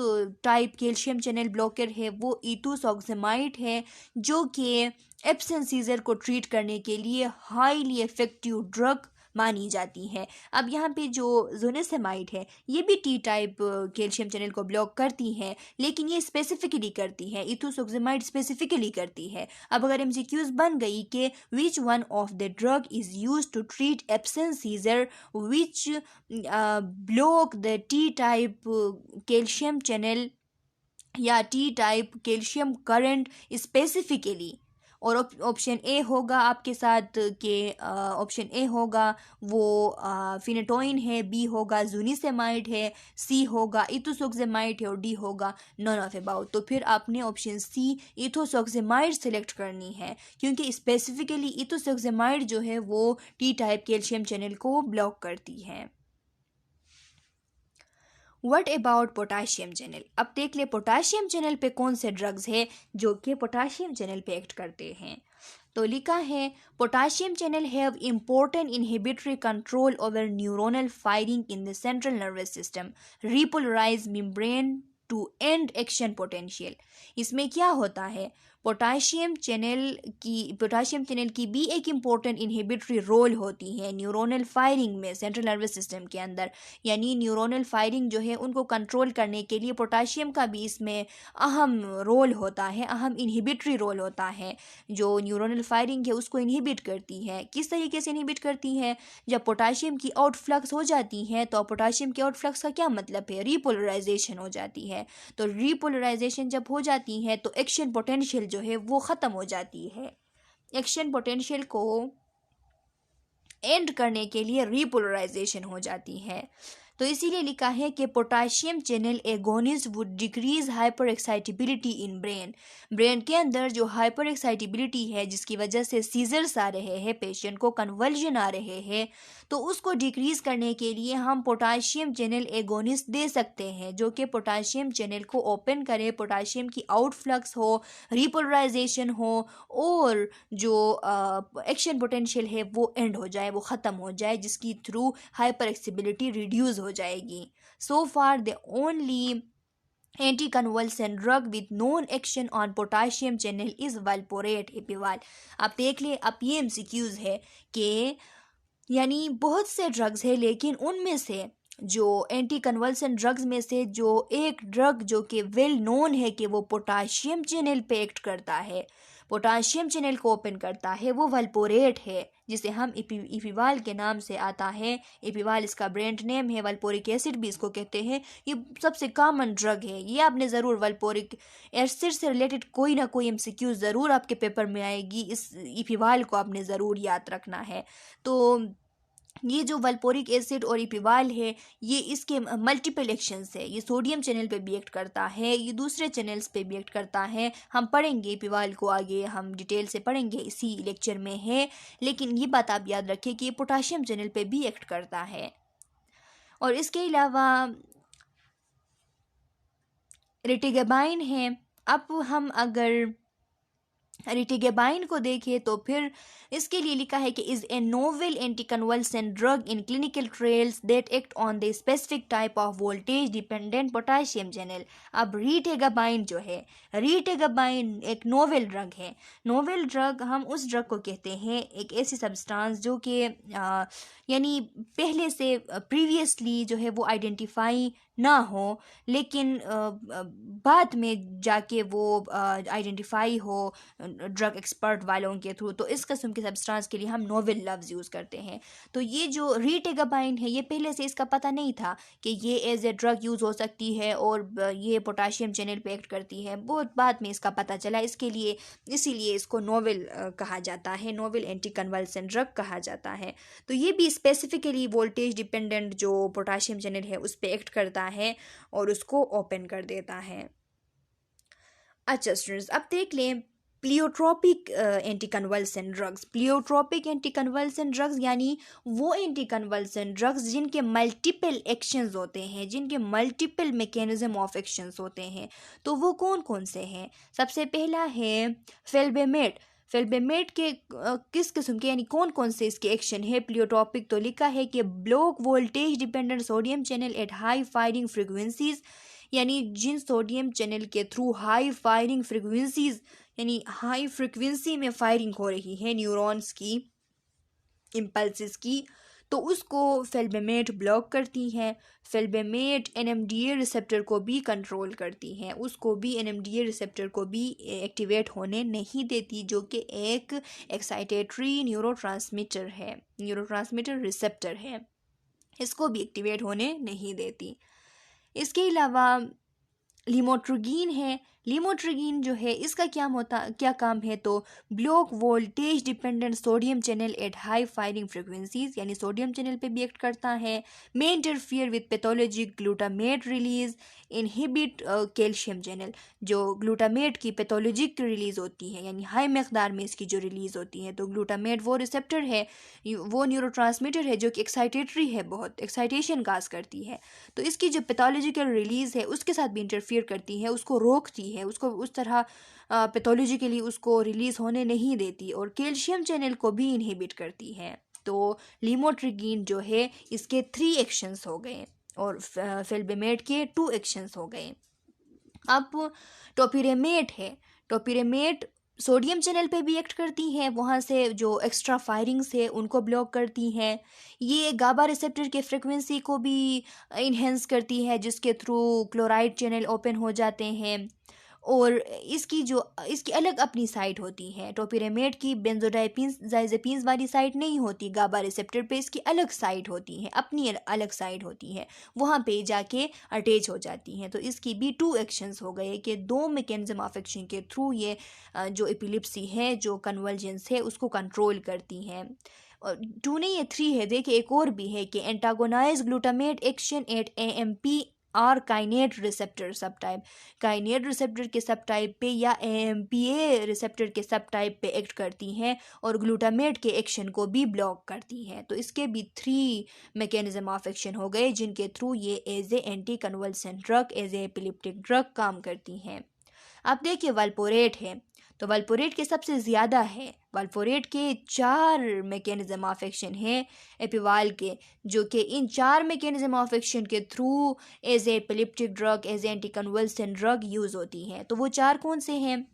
type calcium channel blocker है वो इथोसॉक्सेमाइड है, जो कि एब्सेंस सीजर को ट्रीट करने के लिए हाईली इफेक्टिव ड्रग मानी जाती है। अब यहाँ पे जो ज़ुनिसेमाइड है ये भी टी टाइप कैल्शियम चैनल को ब्लॉक करती है, लेकिन ये स्पेसिफिकली करती है, इथोसॉक्सेमाइड स्पेसिफिकली करती है। अब अगर MCQs बन गई कि which one of the drug is use to treat absence seizure which block the T type calcium channel या T type calcium current specifically, और ऑप्शन ए होगा आपके साथ के ऑप्शन ए होगा वो फिनेटोइन है, बी होगा ज़ुनिसेमाइड है, सी होगा इथोसॉक्सेमाइड है और डी होगा नॉन ऑफ अबाउट। तो फिर आपने ऑप्शन सी इथोसॉक्सेमाइड सेलेक्ट करनी है, क्योंकि स्पेसिफिकली इथोसॉक्सेमाइड जो है वो टी टाइप कैल्शियम चैनल को ब्लॉक करती है। What about potassium channel? अब देख ले पोटाशियम चैनल पे कौन से ड्रग्स है जो कि पोटाशियम चैनल पे एक्ट करते हैं। तो लिखा है potassium channel have important inhibitory control over neuronal firing in the central nervous system, repolarize membrane to end action potential. इसमें क्या होता है, पोटाशियम चैनल की भी एक इम्पोर्टेंट इनहिबिटरी रोल होती है न्यूरोनल फायरिंग में सेंट्रल नर्वस सिस्टम के अंदर। यानी न्यूरोनल फायरिंग जो है उनको कंट्रोल करने के लिए पोटाशियम का भी इसमें अहम रोल होता है, अहम इनहिबिटरी रोल होता है। जो न्यूरोनल फायरिंग है उसको इनहिबिट करती है। किस तरीके से इनहिबिट करती है? जब पोटाशियम की आउटफ्लक्स हो जाती है, तो पोटाशियम की आउटफ्लक्स का क्या मतलब है, रीपोलराइजेशन हो जाती है। तो रीपोलराइजेशन जब हो जाती है तो एक्शन पोटेंशियल जो है वो ख़त्म हो जाती है। एक्शन पोटेंशियल को एंड करने के लिए रीपोलराइजेशन हो जाती है। तो इसीलिए लिखा है कि potassium channel agonist would decrease hyper excitability in brain. Brain के अंदर जो हाइपर एक्साइटेबिलिटी है, जिसकी वजह से सीजर्स आ रहे हैं, पेशेंट को कन्वल्जन आ रहे हैं, तो उसको डिक्रीज करने के लिए हम पोटाशियम चैनल एगोनिस्ट दे सकते हैं, जो कि पोटाशियम चैनल को ओपन करे, पोटाशियम की आउटफ्लक्स हो, रिपोलराइजेशन हो, और जो एक्शन पोटेंशियल है वो एंड हो जाए, वो ख़त्म हो जाए, जिसकी थ्रू हाइपर एक्सिबिलिटी रिड्यूस हो जाएगी। So far the only anticonvulsant drug with non action on potassium channel is valproate Epival. आप देख ले, अब ये एमसीक्यूज है कि यानी बहुत से ड्रग्स है, लेकिन उनमें से जो एंटी कन्वल्सन ड्रग्स में से जो एक ड्रग जो कि वेल नोन है कि वो पोटाशियम चैनल पे एक्ट करता है, पोटाशियम चैनल को ओपन करता है, वो वल्पोरेट है, जिसे हम इपिवाल के नाम से आता है। इपिवाल इसका ब्रांड नेम है, वल्पोरिक एसिड भी इसको कहते हैं। ये सबसे कॉमन ड्रग है। ये आपने ज़रूर वल्पोरिक एसिड से रिलेटेड कोई ना कोई एमसीक्यू ज़रूर आपके पेपर में आएगी, इस इपिवाल को आपने ज़रूर याद रखना है। तो ये जो वल्पोरिक एसिड और इपिवाल है, ये इसके मल्टीपल एक्शंस है। ये सोडियम चैनल पे भी एक्ट करता है, ये दूसरे चैनल्स पे भी एक्ट करता है। हम पढ़ेंगे इपिवाल को आगे, हम डिटेल से पढ़ेंगे, इसी लेक्चर में है। लेकिन ये बात आप याद रखें कि ये पोटाशियम चैनल पे भी एक्ट करता है। और इसके अलावा रिटिगेबाइन है। अब हम अगर रिटिगेबाइन को देखें तो फिर इसके लिए लिखा है कि is a novel anticonvulsant drug in clinical trials that act on the specific type of voltage dependent potassium channel. अब रिटिगेबाइन जो है, रिटिगेबाइन एक नोवेल ड्रग है। नोवेल ड्रग हम उस ड्रग को कहते हैं, एक ऐसी सब्सटेंस जो कि यानी पहले से प्रीवियसली जो है वो आइडेंटिफाई ना हो, लेकिन बाद में जाके वो आइडेंटिफाई हो ड्रग एक्सपर्ट वालों के थ्रू। तो इस किस्म के सब्सटेंस के लिए हम नोवेल लफ्ज़ यूज़ करते हैं। तो ये जो रिटिगेबाइन है, ये पहले से इसका पता नहीं था कि ये एज ए ड्रग यूज़ हो सकती है और ये पोटाशियम चैनल पे एक्ट करती है। बहुत बाद में इसका पता चला, इसके लिए इसीलिए इसको नोवेल कहा जाता है, नोवेल एंटी कन्वल्सेंट ड्रग कहा जाता है। तो ये भी स्पेसिफिकली वोल्टेज डिपेंडेंट जो पोटाशियम चैनल है उस पर एक्ट करता है और उसको ओपन कर देता है। अच्छा स्टूडेंट्स, अब देख लें प्लियोट्रोपिक एंटीकन्वल्सेंट ड्रग्स। प्लियोट्रोपिक एंटीकन्वल्सेंट ड्रग्स यानी वो एंटीकन्वल्सेंट ड्रग्स जिनके मल्टीपल एक्शंस होते हैं, जिनके मल्टीपल मैकेनिज्म ऑफ एक्शंस होते हैं। तो वो कौन कौन से हैं? सबसे पहला है फेल्बेमेट। फेल्बेमेट के किस किस्म के यानी कौन कौन से इसके एक्शन है प्लियोट्रोपिक? तो लिखा है कि block voltage dependent sodium channel at high firing frequencies, यानी जिन सोडियम चैनल के थ्रू हाई फायरिंग फ्रिक्वेंसीज यानी हाई फ्रिक्वेंसी में फायरिंग हो रही है न्यूरॉन्स की, इम्पल्सिस की, तो उसको फेल्बेमेट ब्लॉक करती है। फेल्बेमेट एनएमडीए रिसेप्टर को भी कंट्रोल करती है, उसको भी एनएमडीए रिसेप्टर को भी एक्टिवेट होने नहीं देती, जो कि एक एक्साइटेटरी न्यूरोट्रांसमीटर है, न्यूरोट्रांसमीटर रिसेप्टर है, इसको भी एक्टिवेट होने नहीं देती। इसके अलावा लिमोट्रिगीन है। लिमोट्रिगीन जो है इसका क्या काम है? तो block voltage dependent sodium channel at high firing frequencies, यानी सोडियम चैनल पे भी एक्ट करता है। May interfere with pathologic glutamate release, inhibit calcium channel. जो ग्लूटामेट की पैथोलॉजिक रिलीज होती है, यानी हाई मकदार में इसकी जो रिलीज होती है, तो ग्लूटामेट वो रिसेप्टर है, वो न्यूरोट्रांसमीटर है जो कि एक्साइटेटरी है, बहुत एक्साइटेशन काज करती है। तो इसकी जो पैथोलॉजिकल रिलीज है उसके साथ भी इंटरफियर करती है, उसको रोकती है, उसको उस तरह पैथोलॉजिकली उसको रिलीज होने नहीं देती, और कैल्शियम चैनल को भी इनहिबिट करती है। तो लिमोट्रिगीन जो है इसके 3 एक्शंस हो गए और फेल्बेमेट के 2 एक्शंस हो गए। अब टोपिरेमेट है। टोपिरेमेट सोडियम चैनल पे भी एक्ट करती हैं, वहाँ से जो एक्स्ट्रा फायरिंग्स है उनको ब्लॉक करती हैं। ये गाबा रिसेप्टर के फ्रिक्वेंसी को भी इन्हेंस करती है, जिसके थ्रू क्लोराइड चैनल ओपन हो जाते हैं। और इसकी अलग अपनी साइट होती है। टोपिरेमेट की बेंजोडाइजेपीन्स वाली साइट नहीं होती गाबा रिसेप्टर पे, इसकी अलग साइट होती है, अपनी अलग साइट होती है, वहाँ पे जाके अटैच हो जाती हैं। तो इसकी भी 2 एक्शंस हो गए कि 2 मैकेनिज्म ऑफ एक्शन के थ्रू ये जो एपिलिप्सी है, जो कन्वर्जेंस है, उसको कंट्रोल करती हैं। 2 नहीं है, 3 है। देखिए एक और भी है कि antagonise glutamate action at AMP और काइनेट रिसेप्टर सब टाइप, काइनेट रिसेप्टर के सब टाइप पे या AMPA रिसेप्टर के सब टाइप पे एक्ट करती हैं और ग्लूटामेट के एक्शन को भी ब्लॉक करती हैं। तो इसके भी 3 मैकेनिज्म ऑफ एक्शन हो गए जिनके थ्रू ये as a anti convulsant drug, as a epileptic drug काम करती हैं। अब देखिए वल्पोरेट है, तो वल्पोरेट के सबसे ज़्यादा है। वल्पोरेट के 4 मैकेनिज्म ऑफ एक्शन है एपिवाल के, जो कि इन 4 मैकेनिज्म ऑफ एक्शन के through as a epileptic drug, as a anti convulsant drug use होती हैं। तो वो 4 कौन से हैं?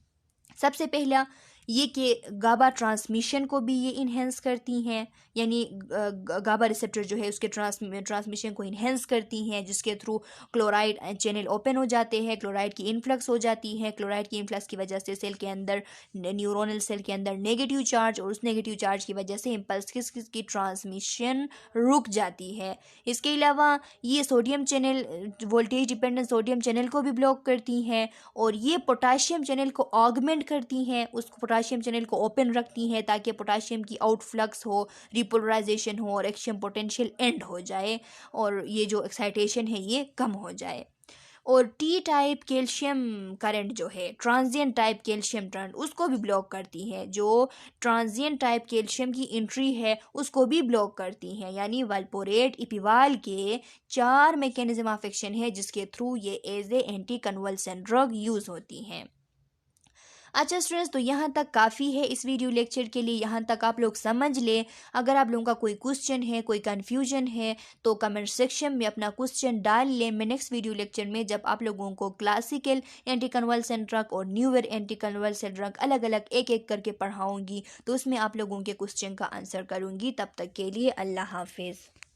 सबसे पहला ये कि गाबा ट्रांसमिशन को भी ये इन्हेंस करती हैं, यानी गाबा रिसेप्टर जो है उसके ट्रांसमिशन को इन्हेंस करती हैं, जिसके थ्रू क्लोराइड चैनल ओपन हो जाते हैं, क्लोराइड की इन्फ्लक्स हो जाती है। क्लोराइड की इन्फ्लक्स की वजह से सेल के अंदर, न्यूरोनल सेल के अंदर नेगेटिव चार्ज, और उस नेगेटिव चार्ज की वजह से इम्पल्स की ट्रांसमिशन रुक जाती है। इसके अलावा ये sodium channel, voltage dependent sodium channel को भी ब्लॉक करती हैं, और ये पोटाशियम चैनल को ऑगमेंट करती हैं, उसको पोटाशियम चैनल को ओपन रखती हैं ताकि पोटाशियम की आउटफ्लक्स हो, रिपोलराइजेशन हो और एक्शन पोटेंशियल एंड हो जाए, और ये जो एक्साइटेशन है ये कम हो जाए। और टी टाइप कैल्शियम करंट जो है, ट्रांजिएंट टाइप कैल्शियम करंट, उसको भी ब्लॉक करती है। जो ट्रांजिएंट टाइप कैल्शियम की एंट्री है उसको भी ब्लॉक करती हैं। यानी वल्पोरेट इपिवाल के 4 मैकेनिज्म ऑफ एक्शन है जिसके थ्रू ये as a anti convulsant drug use होती हैं। अच्छा स्टूडेंट्स, तो यहाँ तक काफ़ी है इस वीडियो लेक्चर के लिए, यहाँ तक आप लोग समझ लें। अगर आप लोगों का कोई क्वेश्चन है, कोई कन्फ्यूजन है, तो कमेंट सेक्शन में अपना क्वेश्चन डाल लें। मैं नेक्स्ट वीडियो लेक्चर में जब आप लोगों को क्लासिकल एंटी कन्वल्सेंट ड्रग और न्यूअर एंटी कन्वल्सेंट ड्रग अलग अलग एक एक करके पढ़ाऊँगी, तो उसमें आप लोगों के क्वेश्चन का आंसर करूँगी। तब तक के लिए अल्लाह हाफिज़।